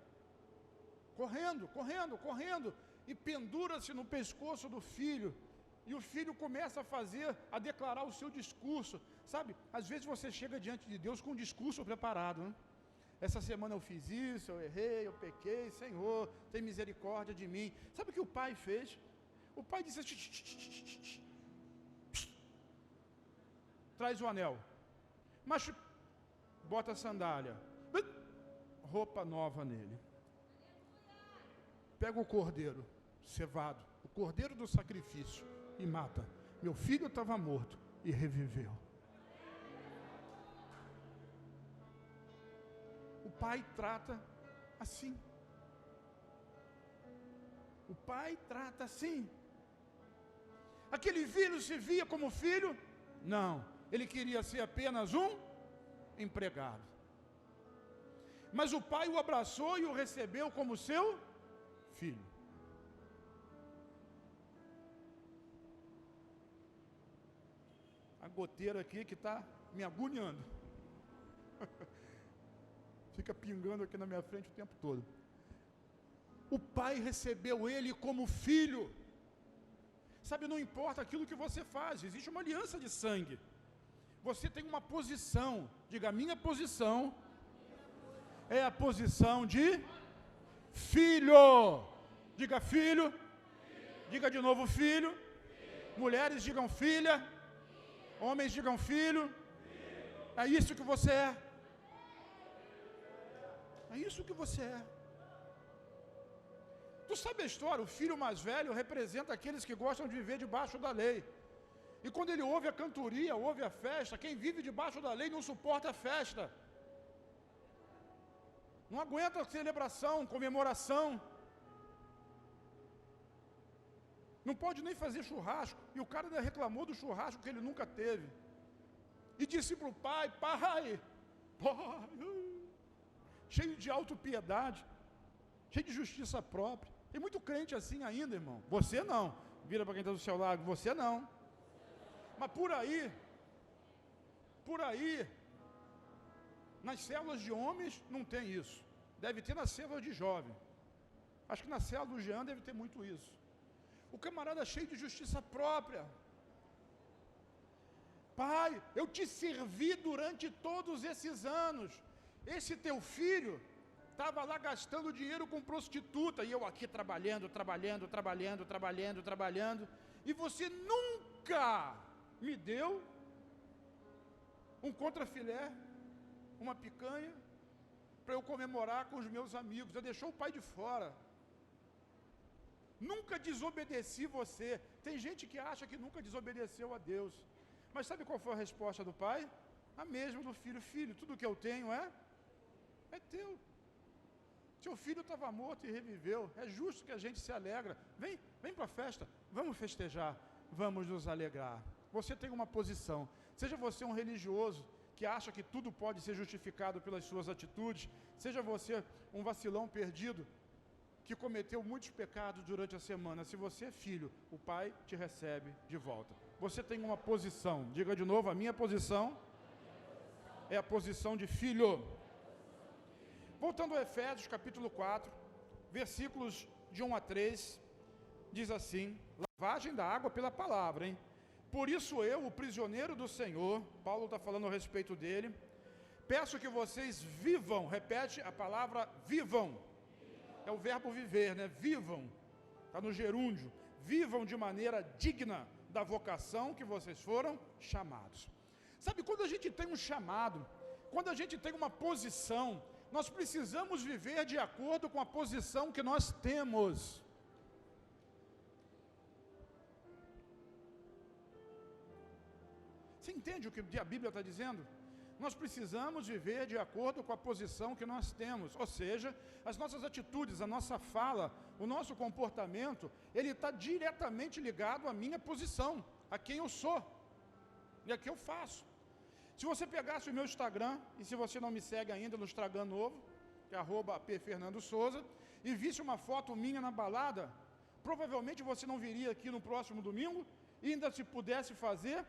e pendura-se no pescoço do filho, e o filho começa a declarar o seu discurso. Sabe, às vezes você chega diante de Deus com um discurso preparado, né? Essa semana eu fiz isso, eu errei, eu pequei, Senhor, tem misericórdia de mim. Sabe o que o pai fez? O pai disse: traz o anel, mas bota a sandália, roupa nova nele, pega o cordeiro cevado, o cordeiro do sacrifício, e mata. Meu filho estava morto e reviveu. O pai trata assim. O pai trata assim. Aquele filho se via como filho? Não. Ele queria ser apenas um empregado. Mas o pai o abraçou e o recebeu como seu filho. A goteira aqui que está me agoniando. Fica pingando aqui na minha frente o tempo todo. O pai recebeu ele como filho. Sabe, não importa aquilo que você faz, existe uma aliança de sangue. Você tem uma posição, diga, a minha posição é a posição de filho. Diga filho, diga de novo filho. Mulheres digam filha, homens digam filho. É isso que você é. É isso que você é. Tu sabe a história, o filho mais velho representa aqueles que gostam de viver debaixo da lei. E quando ele ouve a cantoria, ouve a festa, quem vive debaixo da lei não suporta a festa. Não aguenta a celebração, comemoração. Não pode nem fazer churrasco. E o cara ainda reclamou do churrasco que ele nunca teve. E disse para o pai, pai, cheio de autopiedade, cheio de justiça própria. Tem muito crente assim ainda, irmão. Você não. Vira para quem está do seu lado, você não. Mas por aí, nas células de homens não tem isso. Deve ter nas células de jovem. Acho que na célula do Jean deve ter muito isso. O camarada cheio de justiça própria. Pai, eu te servi durante todos esses anos. Esse teu filho estava lá gastando dinheiro com prostituta. E eu aqui trabalhando. E você nunca me deu um contrafilé, uma picanha, para eu comemorar com os meus amigos. Eu deixou o pai de fora. Nunca desobedeci você. Tem gente que acha que nunca desobedeceu a Deus. Mas sabe qual foi a resposta do pai? A mesma do filho. Filho, tudo que eu tenho é teu. Seu filho estava morto e reviveu. É justo que a gente se alegra. Vem para a festa. Vamos festejar. Vamos nos alegrar. Você tem uma posição. Seja você um religioso que acha que tudo pode ser justificado pelas suas atitudes. Seja você um vacilão perdido que cometeu muitos pecados durante a semana. Se você é filho, o pai te recebe de volta. Você tem uma posição. Diga de novo, a minha posição é a posição de filho. Voltando a Efésios capítulo 4, versículos de 1 a 3, diz assim, lavagem da água pela palavra, hein? Por isso eu, o prisioneiro do Senhor, Paulo está falando a respeito dele, peço que vocês vivam, repete a palavra vivam, é o verbo viver, né? Vivam, está no gerúndio, vivam de maneira digna da vocação que vocês foram chamados. Sabe, quando a gente tem um chamado, quando a gente tem uma posição, nós precisamos viver de acordo com a posição que nós temos. Você entende o que a Bíblia está dizendo? Nós precisamos viver de acordo com a posição que nós temos. Ou seja, as nossas atitudes, a nossa fala, o nosso comportamento, ele está diretamente ligado à minha posição, a quem eu sou e a que eu faço. Se você pegasse o meu Instagram, e se você não me segue ainda no Instagram novo, que é @pfernandosouza, e visse uma foto minha na balada, provavelmente você não viria aqui no próximo domingo, e ainda se pudesse fazer,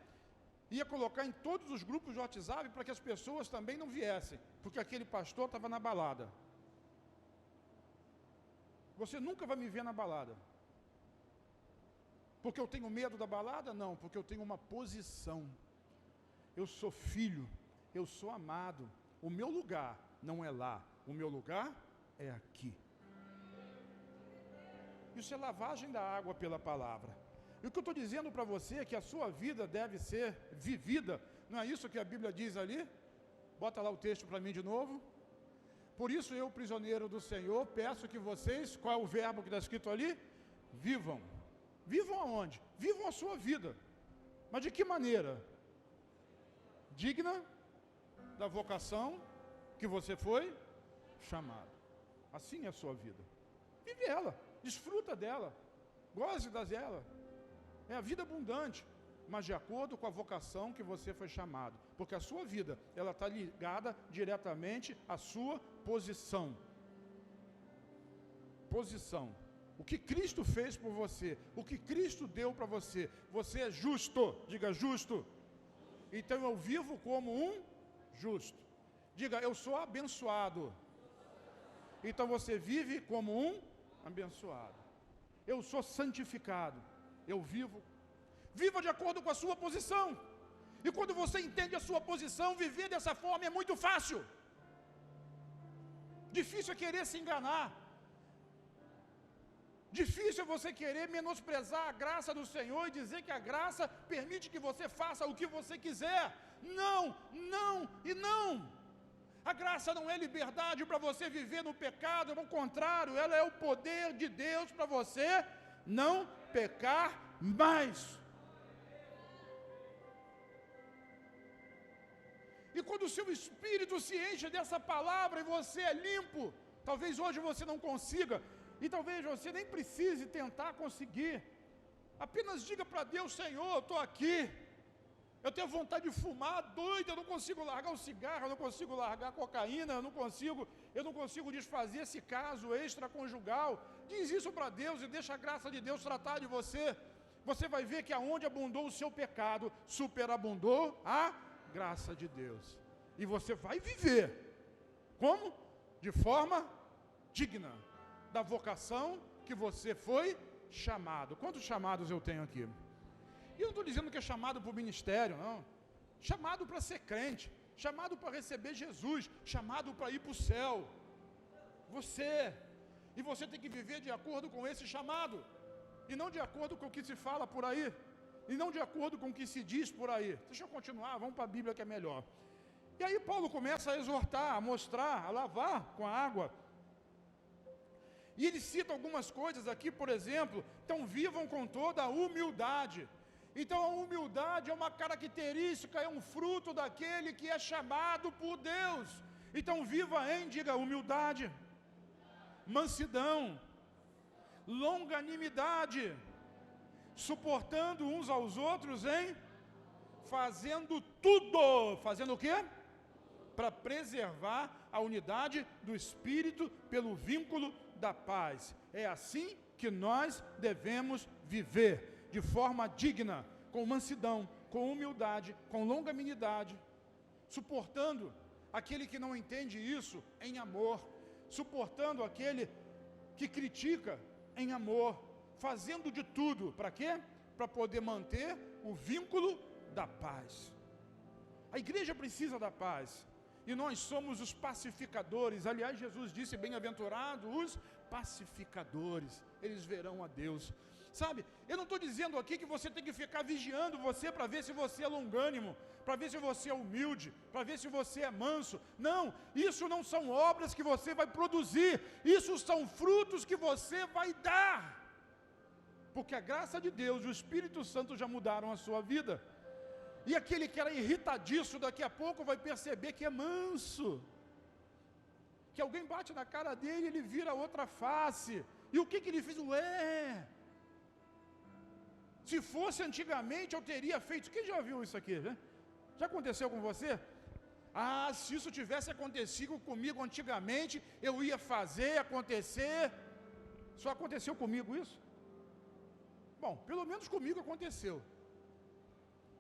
ia colocar em todos os grupos de WhatsApp para que as pessoas também não viessem, porque aquele pastor estava na balada. Você nunca vai me ver na balada. Porque eu tenho medo da balada? Não, porque eu tenho uma posição. Eu sou filho, eu sou amado. O meu lugar não é lá, o meu lugar é aqui. Isso é lavagem da água pela palavra. E o que eu estou dizendo para você é que a sua vida deve ser vivida. Não é isso que a Bíblia diz ali? Bota lá o texto para mim de novo. Por isso eu, prisioneiro do Senhor, peço que vocês, qual é o verbo que está escrito ali? Vivam. Vivam aonde? Vivam a sua vida. Mas de que maneira? Digna da vocação que você foi chamado. Assim é a sua vida. Vive ela, desfruta dela, goze dela. É a vida abundante, mas de acordo com a vocação que você foi chamado. Porque a sua vida, ela está ligada diretamente à sua posição. Posição. O que Cristo fez por você, o que Cristo deu para você. Você é justo, diga justo. Então eu vivo como um justo. Diga, eu sou abençoado. Então você vive como um abençoado. Eu sou santificado. Eu viva de acordo com a sua posição. E quando você entende a sua posição, viver dessa forma é muito fácil. Difícil é querer se enganar. Difícil é você querer menosprezar a graça do Senhor e dizer que a graça permite que você faça o que você quiser. Não, não e não. A graça não é liberdade para você viver no pecado, ao contrário, ela é o poder de Deus para você não pecar mais. E quando o seu espírito se enche dessa palavra e você é limpo, talvez hoje você não consiga, e talvez você nem precise tentar conseguir. Apenas diga para Deus, Senhor, eu estou aqui. Eu tenho vontade de fumar, doido, eu não consigo largar o cigarro, eu não consigo largar a cocaína, eu não consigo desfazer esse caso extraconjugal. Diz isso para Deus e deixa a graça de Deus tratar de você. Você vai ver que aonde abundou o seu pecado, superabundou a graça de Deus. E você vai viver. Como? De forma digna da vocação que você foi chamado. Quantos chamados eu tenho aqui? E eu não estou dizendo que é chamado para o ministério, não. Chamado para ser crente, chamado para receber Jesus, chamado para ir para o céu. E você tem que viver de acordo com esse chamado, e não de acordo com o que se fala por aí, e não de acordo com o que se diz por aí. Deixa eu continuar, vamos para a Bíblia que é melhor. E aí Paulo começa a exortar, a mostrar, a lavar com a água. E ele cita algumas coisas aqui, por exemplo, então vivam com toda a humildade. Então a humildade é uma característica, é um fruto daquele que é chamado por Deus. Então viva em, diga, humildade, mansidão, longanimidade, suportando uns aos outros em fazendo tudo. Fazendo o quê? Para preservar a unidade do Espírito pelo vínculo da paz. É assim que nós devemos viver. De forma digna, com mansidão, com humildade, com longanimidade, suportando aquele que não entende isso em amor, suportando aquele que critica em amor, fazendo de tudo, para quê? Para poder manter o vínculo da paz. A igreja precisa da paz, e nós somos os pacificadores. Aliás, Jesus disse, bem-aventurados os pacificadores, eles verão a Deus. Sabe, eu não estou dizendo aqui que você tem que ficar vigiando você para ver se você é longânimo, para ver se você é humilde, para ver se você é manso. Não, isso não são obras que você vai produzir, isso são frutos que você vai dar. Porque a graça de Deus e o Espírito Santo já mudaram a sua vida. E aquele que era irritadiço daqui a pouco vai perceber que é manso. Que alguém bate na cara dele e ele vira outra face. E o que ele fez? Se fosse antigamente, eu teria feito. Quem já viu isso aqui, né? Já aconteceu com você? Se isso tivesse acontecido comigo antigamente, eu ia fazer acontecer. Só aconteceu comigo isso? Bom, pelo menos comigo aconteceu.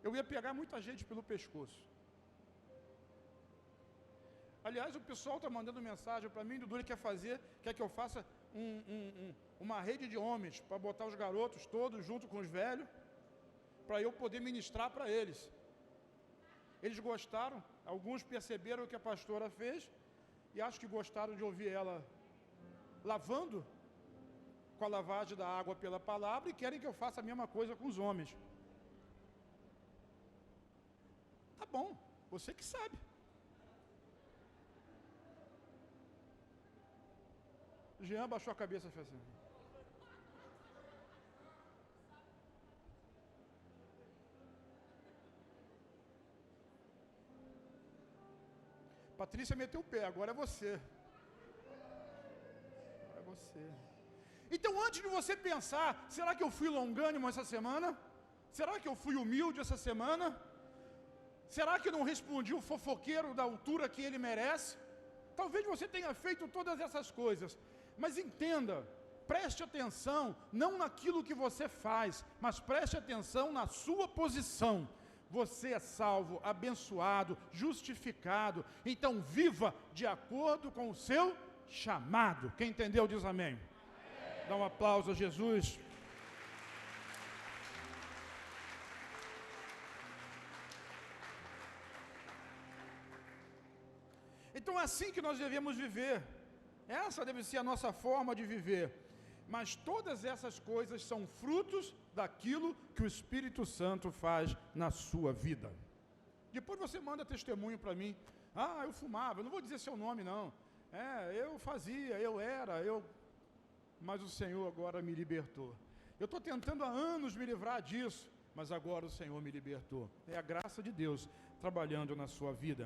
Eu ia pegar muita gente pelo pescoço. Aliás, o pessoal está mandando mensagem para mim, Dudu, ele quer que eu faça uma rede de homens, para botar os garotos todos junto com os velhos, para eu poder ministrar para eles. Eles gostaram, alguns perceberam o que a pastora fez, e acho que gostaram de ouvir ela lavando, com a lavagem da água pela palavra, e querem que eu faça a mesma coisa com os homens. Tá bom, você que sabe. Jean baixou a cabeça e fez assim. Patrícia meteu o pé, agora é você. Agora é você. Então, antes de você pensar, será que eu fui longânimo essa semana? Será que eu fui humilde essa semana? Será que eu não respondi o fofoqueiro da altura que ele merece? Talvez você tenha feito todas essas coisas, mas entenda, preste atenção, não naquilo que você faz, mas preste atenção na sua posição. Você é salvo, abençoado, justificado. Então viva de acordo com o seu chamado. Quem entendeu diz amém. Dá um aplauso a Jesus. Então é assim que nós devemos viver. Essa deve ser a nossa forma de viver. Mas todas essas coisas são frutos daquilo que o Espírito Santo faz na sua vida. Depois você manda testemunho para mim. Eu fumava, eu não vou dizer seu nome não. Eu fazia, eu era, mas o Senhor agora me libertou. Eu estou tentando há anos me livrar disso, mas agora o Senhor me libertou. É a graça de Deus trabalhando na sua vida.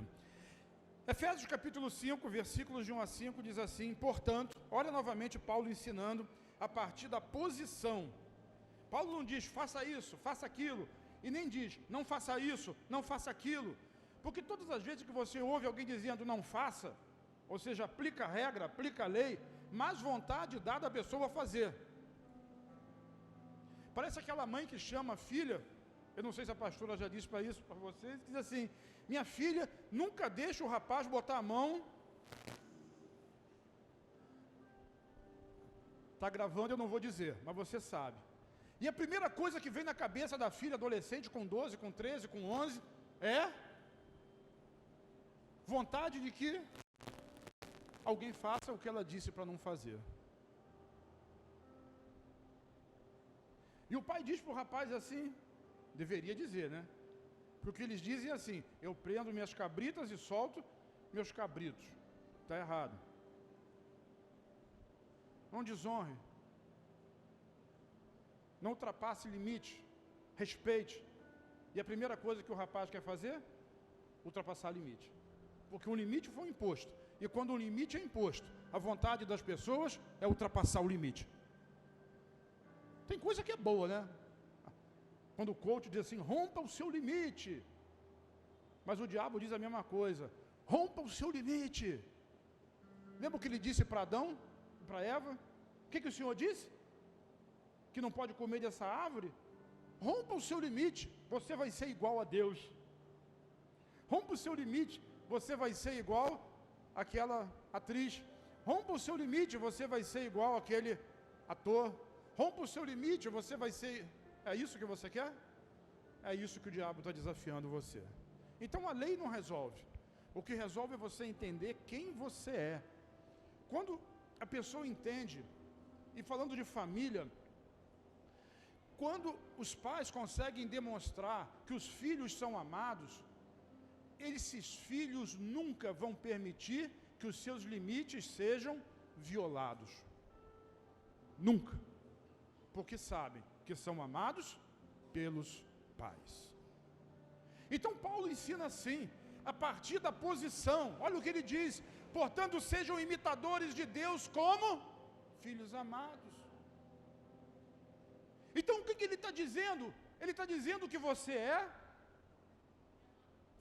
Efésios capítulo 5, versículos de 1 a 5 diz assim: portanto, olha novamente Paulo ensinando a partir da posição. Paulo não diz faça isso, faça aquilo, e nem diz não faça isso, não faça aquilo, porque todas as vezes que você ouve alguém dizendo não faça, ou seja, aplica a regra, aplica a lei, mais vontade dá da pessoa a fazer. Parece aquela mãe que chama a filha, eu não sei se a pastora já disse para isso para vocês, diz assim: minha filha, nunca deixa o rapaz botar a mão. Está gravando, eu não vou dizer, mas você sabe. E a primeira coisa que vem na cabeça da filha adolescente com 12, com 13, com 11, é vontade de que alguém faça o que ela disse para não fazer. E o pai diz para o rapaz assim, deveria dizer, né? Porque eles dizem assim: eu prendo minhas cabritas e solto meus cabritos. Está errado. Não desonre. Não ultrapasse limite. Respeite. E a primeira coisa que o rapaz quer fazer? Ultrapassar limite. Porque um limite foi imposto. E quando um limite é imposto, a vontade das pessoas é ultrapassar o limite. Tem coisa que é boa, né? Quando o coach diz assim: rompa o seu limite. Mas o diabo diz a mesma coisa: rompa o seu limite. Lembra o que ele disse para Adão, para Eva? O que o Senhor disse? Que não pode comer dessa árvore? Rompa o seu limite, você vai ser igual a Deus. Rompa o seu limite, você vai ser igual àquela atriz. Rompa o seu limite, você vai ser igual àquele ator. Rompa o seu limite, você vai ser... É isso que você quer? É isso que o diabo está desafiando você. Então a lei não resolve. O que resolve é você entender quem você é. Quando a pessoa entende, e falando de família, quando os pais conseguem demonstrar que os filhos são amados, esses filhos nunca vão permitir que os seus limites sejam violados. Nunca. Porque sabem que são amados pelos pais. Então Paulo ensina assim, a partir da posição. Olha o que ele diz: portanto sejam imitadores de Deus como filhos amados. Então o que ele está dizendo? Ele está dizendo que você é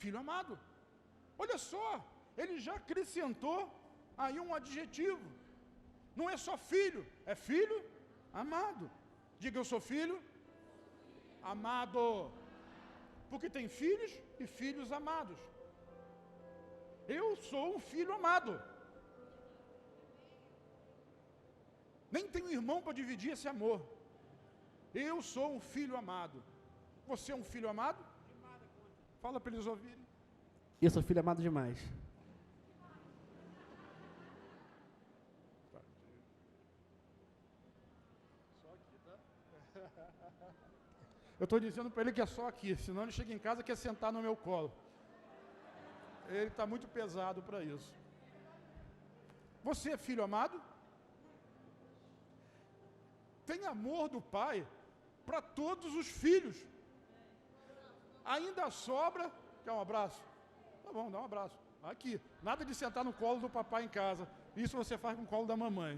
filho amado. Olha só, ele já acrescentou aí um adjetivo. Não é só filho, é filho amado. Diga: eu sou filho amado. Porque tem filhos e filhos amados. Eu sou um filho amado. Nem tenho irmão para dividir esse amor. Eu sou um filho amado. Você é um filho amado? Fala para eles ouvirem. Eu sou filho amado demais. Só aqui, tá? Eu estou dizendo para ele que é só aqui, senão ele chega em casa e quer sentar no meu colo. Ele está muito pesado para isso. Você é filho amado? Tem amor do pai para todos os filhos. Ainda sobra... Quer um abraço? Tá bom, dá um abraço. Aqui, nada de sentar no colo do papai em casa. Isso você faz com o colo da mamãe.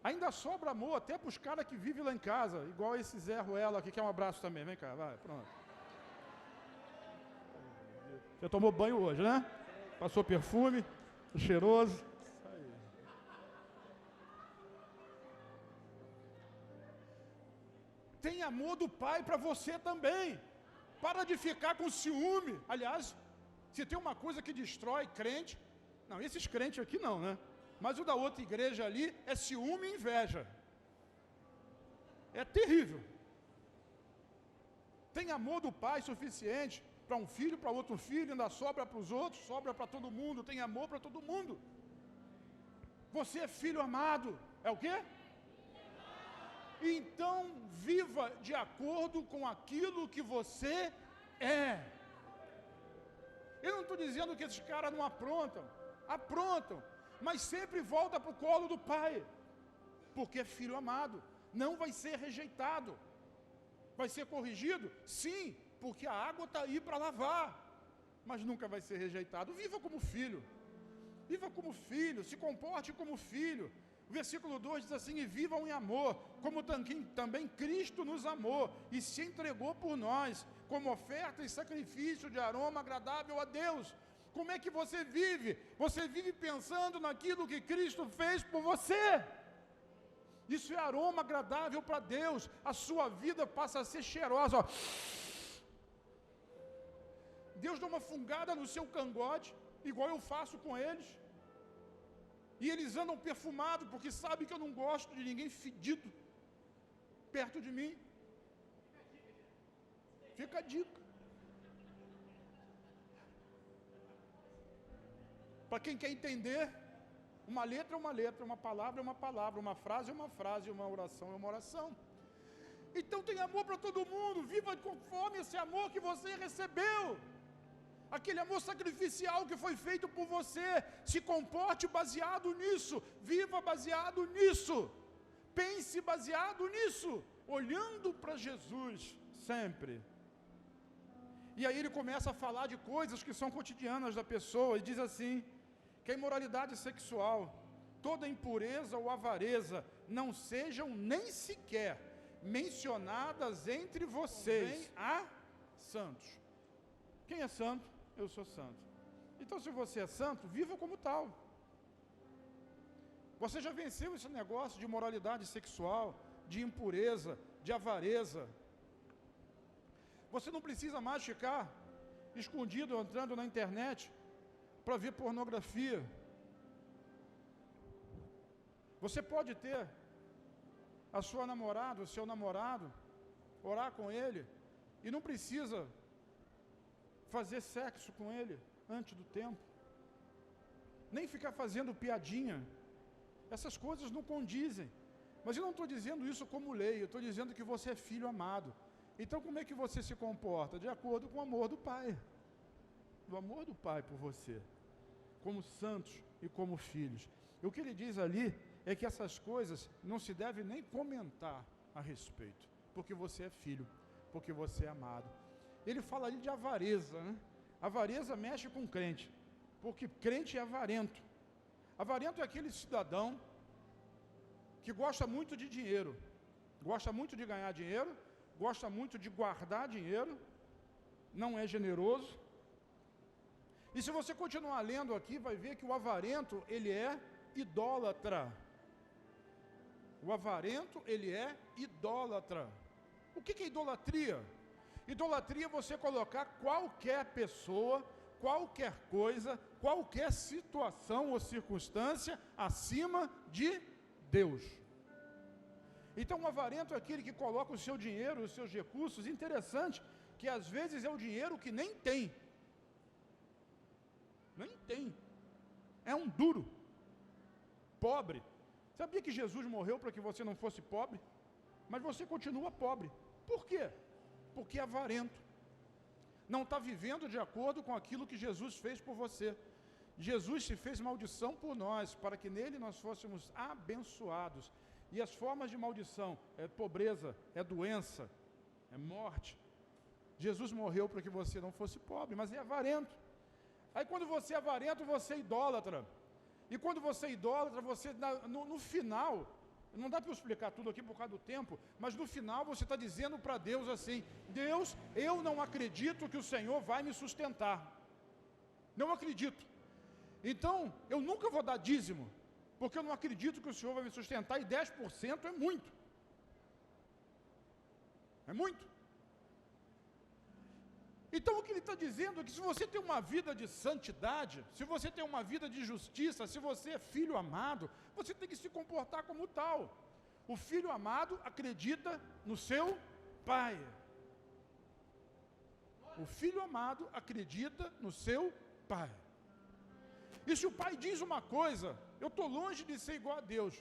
Ainda sobra amor até para os caras que vivem lá em casa, igual esse Zé Ruela aqui, quer um abraço também. Vem cá, vai, pronto. Você tomou banho hoje, né? Passou perfume, cheiroso. Isso aí. Tem amor do Pai para você também. Para de ficar com ciúme. Aliás, se tem uma coisa que destrói crente, não, esses crentes aqui não, né? Mas o da outra igreja ali é ciúme e inveja. É terrível. Tem amor do Pai suficiente para um filho, para outro filho, ainda sobra para os outros, sobra para todo mundo, tem amor para todo mundo. Você é filho amado. É o quê? Então, viva de acordo com aquilo que você é. Eu não estou dizendo que esses caras não aprontam, mas sempre volta para o colo do Pai, porque é filho amado, não vai ser rejeitado, vai ser corrigido, sim, porque a água está aí para lavar, mas nunca vai ser rejeitado. Viva como filho, se comporte como filho. O versículo 2 diz assim: e vivam em amor, como também Cristo nos amou e se entregou por nós, como oferta e sacrifício de aroma agradável a Deus. Como é que você vive? Você vive pensando naquilo que Cristo fez por você. Isso é aroma agradável para Deus. A sua vida passa a ser cheirosa, ó. Deus dá uma fungada no seu cangote, igual eu faço com eles. E eles andam perfumados, porque sabem que eu não gosto de ninguém fedido perto de mim. Fica a dica. Para quem quer entender, uma letra é uma letra, uma palavra é uma palavra, uma frase é uma frase, uma oração é uma oração. Então tem amor para todo mundo, viva conforme esse amor que você recebeu. Aquele amor sacrificial que foi feito por você, se comporte baseado nisso, viva baseado nisso, pense baseado nisso, olhando para Jesus sempre. E aí ele começa a falar de coisas que são cotidianas da pessoa, e diz assim, que a imoralidade sexual, toda impureza ou avareza, não sejam nem sequer mencionadas entre vocês. Bem, há santos. Quem é santo? Eu sou santo. Então, se você é santo, viva como tal. Você já venceu esse negócio de imoralidade sexual, de impureza, de avareza. Você não precisa mais ficar escondido, entrando na internet para ver pornografia. Você pode ter a sua namorada, o seu namorado, orar com ele, e não precisa fazer sexo com ele antes do tempo, nem ficar fazendo piadinha. Essas coisas não condizem. Mas eu não estou dizendo isso como lei, eu estou dizendo que você é filho amado. Então como é que você se comporta? De acordo com o amor do Pai. Do amor do Pai por você, como santos e como filhos. E o que ele diz ali é que essas coisas não se deve nem comentar a respeito, porque você é filho, porque você é amado. Ele fala ali de avareza, né? Avareza mexe com crente, porque crente é avarento. Avarento é aquele cidadão que gosta muito de dinheiro, gosta muito de ganhar dinheiro, gosta muito de guardar dinheiro, não é generoso. E se você continuar lendo aqui, vai ver que o avarento, ele é idólatra. O avarento, ele é idólatra. O que é idolatria? Idolatria é você colocar qualquer pessoa, qualquer coisa, qualquer situação ou circunstância acima de Deus. Então o avarento é aquele que coloca o seu dinheiro, os seus recursos, interessante, que às vezes é o dinheiro que nem tem. Nem tem. É um duro. Pobre. Sabia que Jesus morreu para que você não fosse pobre? Mas você continua pobre. Por quê? Porque é avarento. Não está vivendo de acordo com aquilo que Jesus fez por você. Jesus se fez maldição por nós, para que nele nós fôssemos abençoados. E as formas de maldição é pobreza, é doença, é morte. Jesus morreu para que você não fosse pobre, mas é avarento. Aí quando você é avarento, você é idólatra. E quando você é idólatra, você no final, não dá para eu explicar tudo aqui por causa do tempo, mas no final você está dizendo para Deus assim: Deus, eu não acredito que o Senhor vai me sustentar. Não acredito. Então, eu nunca vou dar dízimo, porque eu não acredito que o Senhor vai me sustentar, e 10% é muito. É muito. Então o que ele está dizendo é que se você tem uma vida de santidade, se você tem uma vida de justiça, se você é filho amado, você tem que se comportar como tal. O filho amado acredita no seu pai. O filho amado acredita no seu pai. E se o pai diz uma coisa, eu estou longe de ser igual a Deus,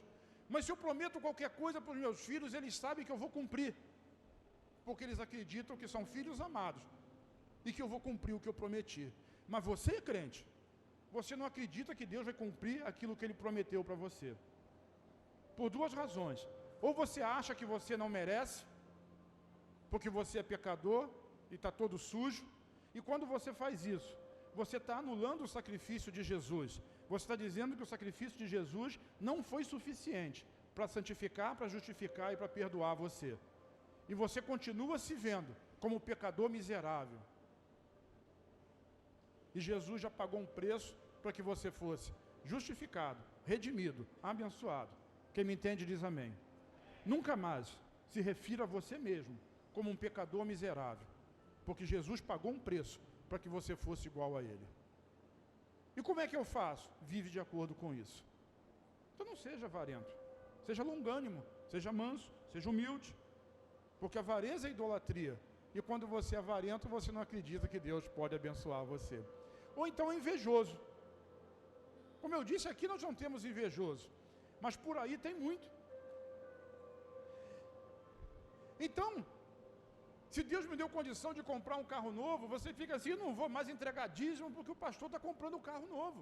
mas se eu prometo qualquer coisa para os meus filhos, eles sabem que eu vou cumprir, porque eles acreditam que são filhos amados e que eu vou cumprir o que eu prometi. Mas você é crente, você não acredita que Deus vai cumprir aquilo que Ele prometeu para você, por duas razões. Ou você acha que você não merece, porque você é pecador e está todo sujo, e quando você faz isso, você está anulando o sacrifício de Jesus. Você está dizendo que o sacrifício de Jesus não foi suficiente para santificar, para justificar e para perdoar você. E você continua se vendo como pecador miserável. E Jesus já pagou um preço para que você fosse justificado, redimido, abençoado. Quem me entende diz amém. Nunca mais se refira a você mesmo como um pecador miserável, porque Jesus pagou um preço para que você fosse igual a Ele. E como é que eu faço? Vive de acordo com isso. Então não seja avarento, seja longânimo, seja manso, seja humilde, porque a avareza é idolatria, e quando você é avarento, você não acredita que Deus pode abençoar você. Ou então é invejoso. Como eu disse, aqui nós não temos invejoso, mas por aí tem muito. Então, se Deus me deu condição de comprar um carro novo, você fica assim, não vou mais entregar dízimo porque o pastor está comprando um carro novo.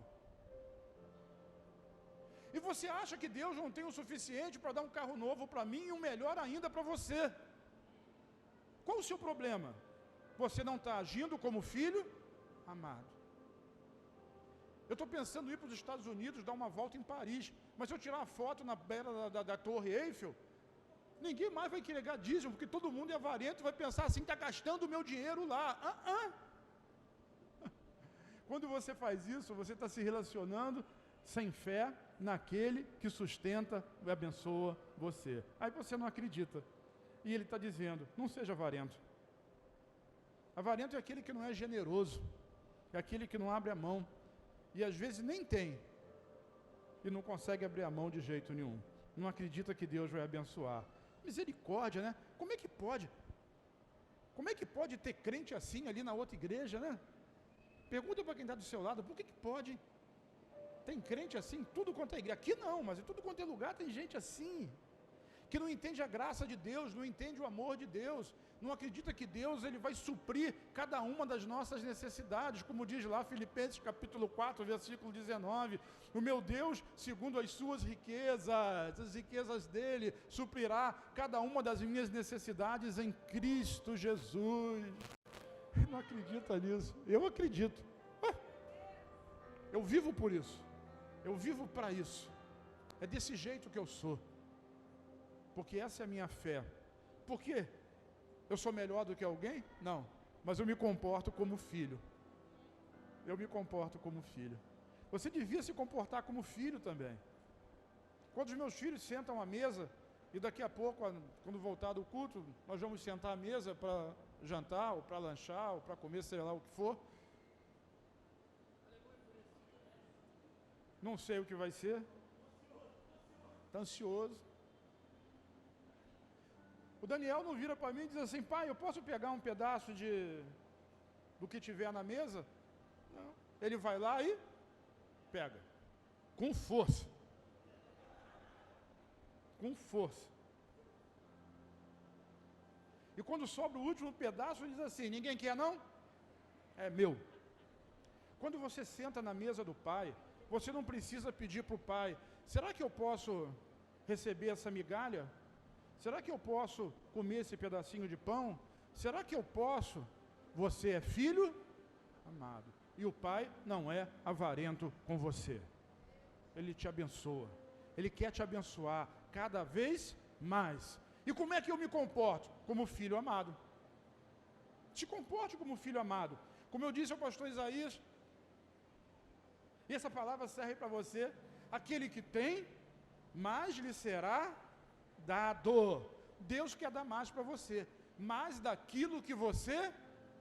E você acha que Deus não tem o suficiente para dar um carro novo para mim e um melhor ainda para você? Qual o seu problema? Você não está agindo como filho amado. Eu estou pensando em ir para os Estados Unidos, dar uma volta em Paris, mas se eu tirar uma foto na beira da Torre Eiffel, ninguém mais vai querer dar dízimo, porque todo mundo é avarento e vai pensar assim, está gastando o meu dinheiro lá. Quando você faz isso, você está se relacionando sem fé naquele que sustenta e abençoa você. Aí você não acredita. E ele está dizendo, não seja avarento. Avarento é aquele que não é generoso, é aquele que não abre a mão, e às vezes nem tem, e não consegue abrir a mão de jeito nenhum. Não acredita que Deus vai abençoar. Misericórdia, né? Como é que pode? Como é que pode ter crente assim ali na outra igreja, né? Pergunta para quem está do seu lado, por que pode? Hein? Tem crente assim, tudo quanto é igreja. Aqui não, mas em tudo quanto é lugar tem gente assim, que não entende a graça de Deus, não entende o amor de Deus, não acredita que Deus ele vai suprir cada uma das nossas necessidades, como diz lá Filipenses capítulo 4, versículo 19, o meu Deus, segundo as suas riquezas, as riquezas dele, suprirá cada uma das minhas necessidades em Cristo Jesus. Não acredita nisso? Eu acredito. Eu vivo por isso, eu vivo para isso, é desse jeito que eu sou. Porque essa é a minha fé. Por quê? Eu sou melhor do que alguém? Não. Mas eu me comporto como filho. Eu me comporto como filho. Você devia se comportar como filho também. Quando os meus filhos sentam à mesa, e daqui a pouco, quando voltar do culto, nós vamos sentar à mesa para jantar, ou para lanchar, ou para comer, sei lá o que for. Não sei o que vai ser. Está ansioso. O Daniel não vira para mim e diz assim, pai, eu posso pegar um pedaço do que tiver na mesa? Não. Ele vai lá e pega, com força. Com força. E quando sobra o último pedaço, ele diz assim, ninguém quer não? É meu. Quando você senta na mesa do pai, você não precisa pedir para o pai, será que eu posso receber essa migalha? Será que eu posso comer esse pedacinho de pão? Será que eu posso? Você é filho amado. E o pai não é avarento com você. Ele te abençoa. Ele quer te abençoar cada vez mais. E como é que eu me comporto? Como filho amado. Se comporte como filho amado. Como eu disse ao pastor Isaías, e essa palavra serve para você, aquele que tem, mais lhe será dado. Deus quer dar mais para você. mas daquilo que você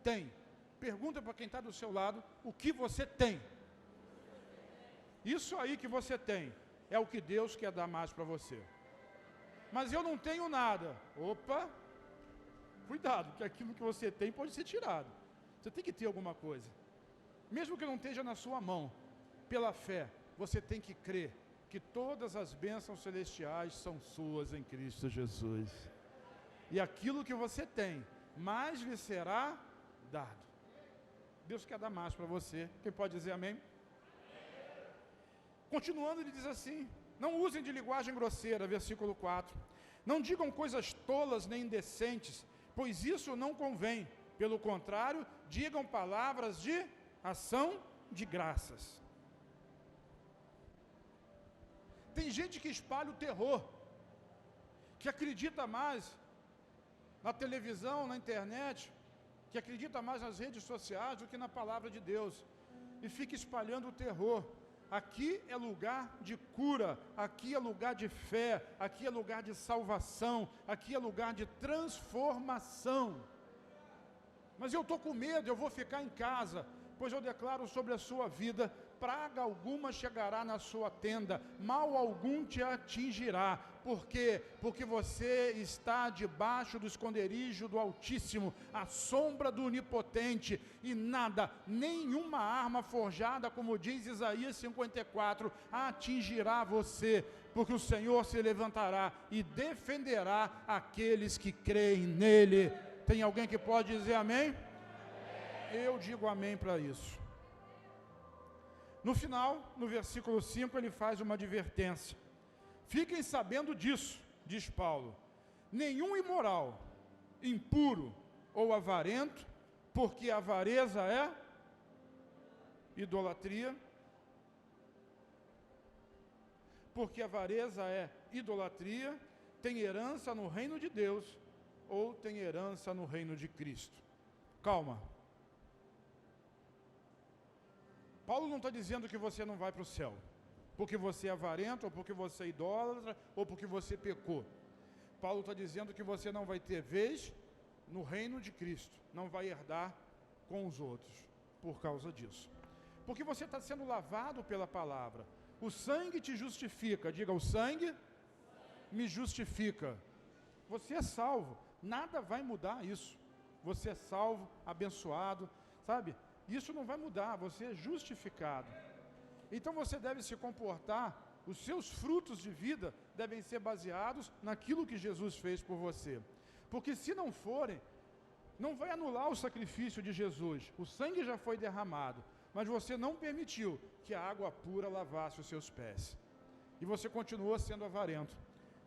tem. Pergunta para quem está do seu lado, o que você tem? Isso aí que você tem, é o que Deus quer dar mais para você. Mas eu não tenho nada. Opa, cuidado, que aquilo que você tem pode ser tirado. Você tem que ter alguma coisa. Mesmo que não esteja na sua mão, pela fé, você tem que crer que todas as bênçãos celestiais são suas em Cristo Jesus. E aquilo que você tem, mais lhe será dado. Deus quer dar mais para você. Quem pode dizer amém? Continuando, ele diz assim: não usem de linguagem grosseira, versículo 4. Não digam coisas tolas nem indecentes, pois isso não convém. Pelo contrário, digam palavras de ação de graças. Tem gente que espalha o terror, que acredita mais na televisão, na internet, que acredita mais nas redes sociais do que na palavra de Deus, e fica espalhando o terror. Aqui é lugar de cura, aqui é lugar de fé, aqui é lugar de salvação, aqui é lugar de transformação. Mas eu estou com medo, eu vou ficar em casa, pois eu declaro sobre a sua vida: praga alguma chegará na sua tenda, mal algum te atingirá. Por quê? Porque você está debaixo do esconderijo do Altíssimo, à sombra do Onipotente, e nada, nenhuma arma forjada, como diz Isaías 54, atingirá você, porque o Senhor se levantará e defenderá aqueles que creem nele. Tem alguém que pode dizer amém? Eu digo amém para isso. No final, no versículo 5, ele faz uma advertência. Fiquem sabendo disso, diz Paulo: nenhum imoral, impuro ou avarento, porque a avareza é idolatria, porque a avareza é idolatria, tem herança no reino de Deus, ou tem herança no reino de Cristo. Calma. Paulo não está dizendo que você não vai para o céu, porque você é avarento, ou porque você é idólatra, ou porque você pecou. Paulo está dizendo que você não vai ter vez no reino de Cristo, não vai herdar com os outros, por causa disso. Porque você está sendo lavado pela palavra. O sangue te justifica. Diga: o sangue me justifica. Você é salvo, nada vai mudar isso. Você é salvo, abençoado, sabe? Isso não vai mudar, você é justificado. Então você deve se comportar, os seus frutos de vida devem ser baseados naquilo que Jesus fez por você. Porque se não forem, não vai anular o sacrifício de Jesus. O sangue já foi derramado, mas você não permitiu que a água pura lavasse os seus pés. E você continuou sendo avarento,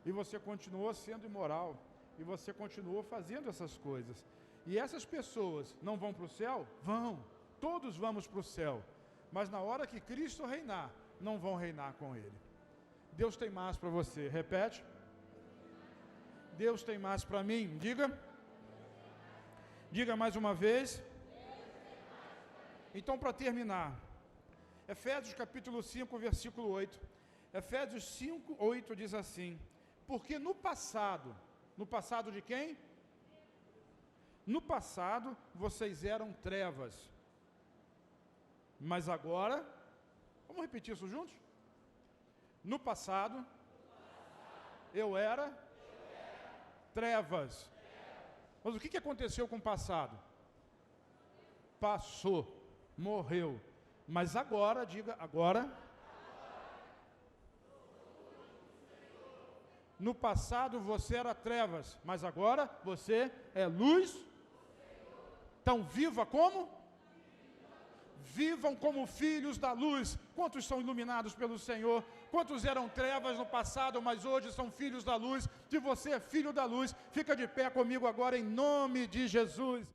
e você continuou sendo imoral, e você continuou fazendo essas coisas. E essas pessoas não vão para o céu? Vão, todos vamos para o céu. Mas na hora que Cristo reinar, não vão reinar com Ele. Deus tem mais para você. Repete. Deus tem mais para mim. Diga. Diga mais uma vez. Então, para terminar, Efésios capítulo 5, versículo 8. Efésios 5, 8 diz assim: porque no passado de quem? No passado vocês eram trevas, mas agora, vamos repetir isso juntos? No passado, eu era trevas. Mas o que aconteceu com o passado? Passou, morreu. Mas agora, diga agora. No passado você era trevas, mas agora você é luz. Então viva como? Vivam como filhos da luz. Quantos são iluminados pelo Senhor? Quantos eram trevas no passado, mas hoje são filhos da luz? Se você é filho da luz, fica de pé comigo agora em nome de Jesus.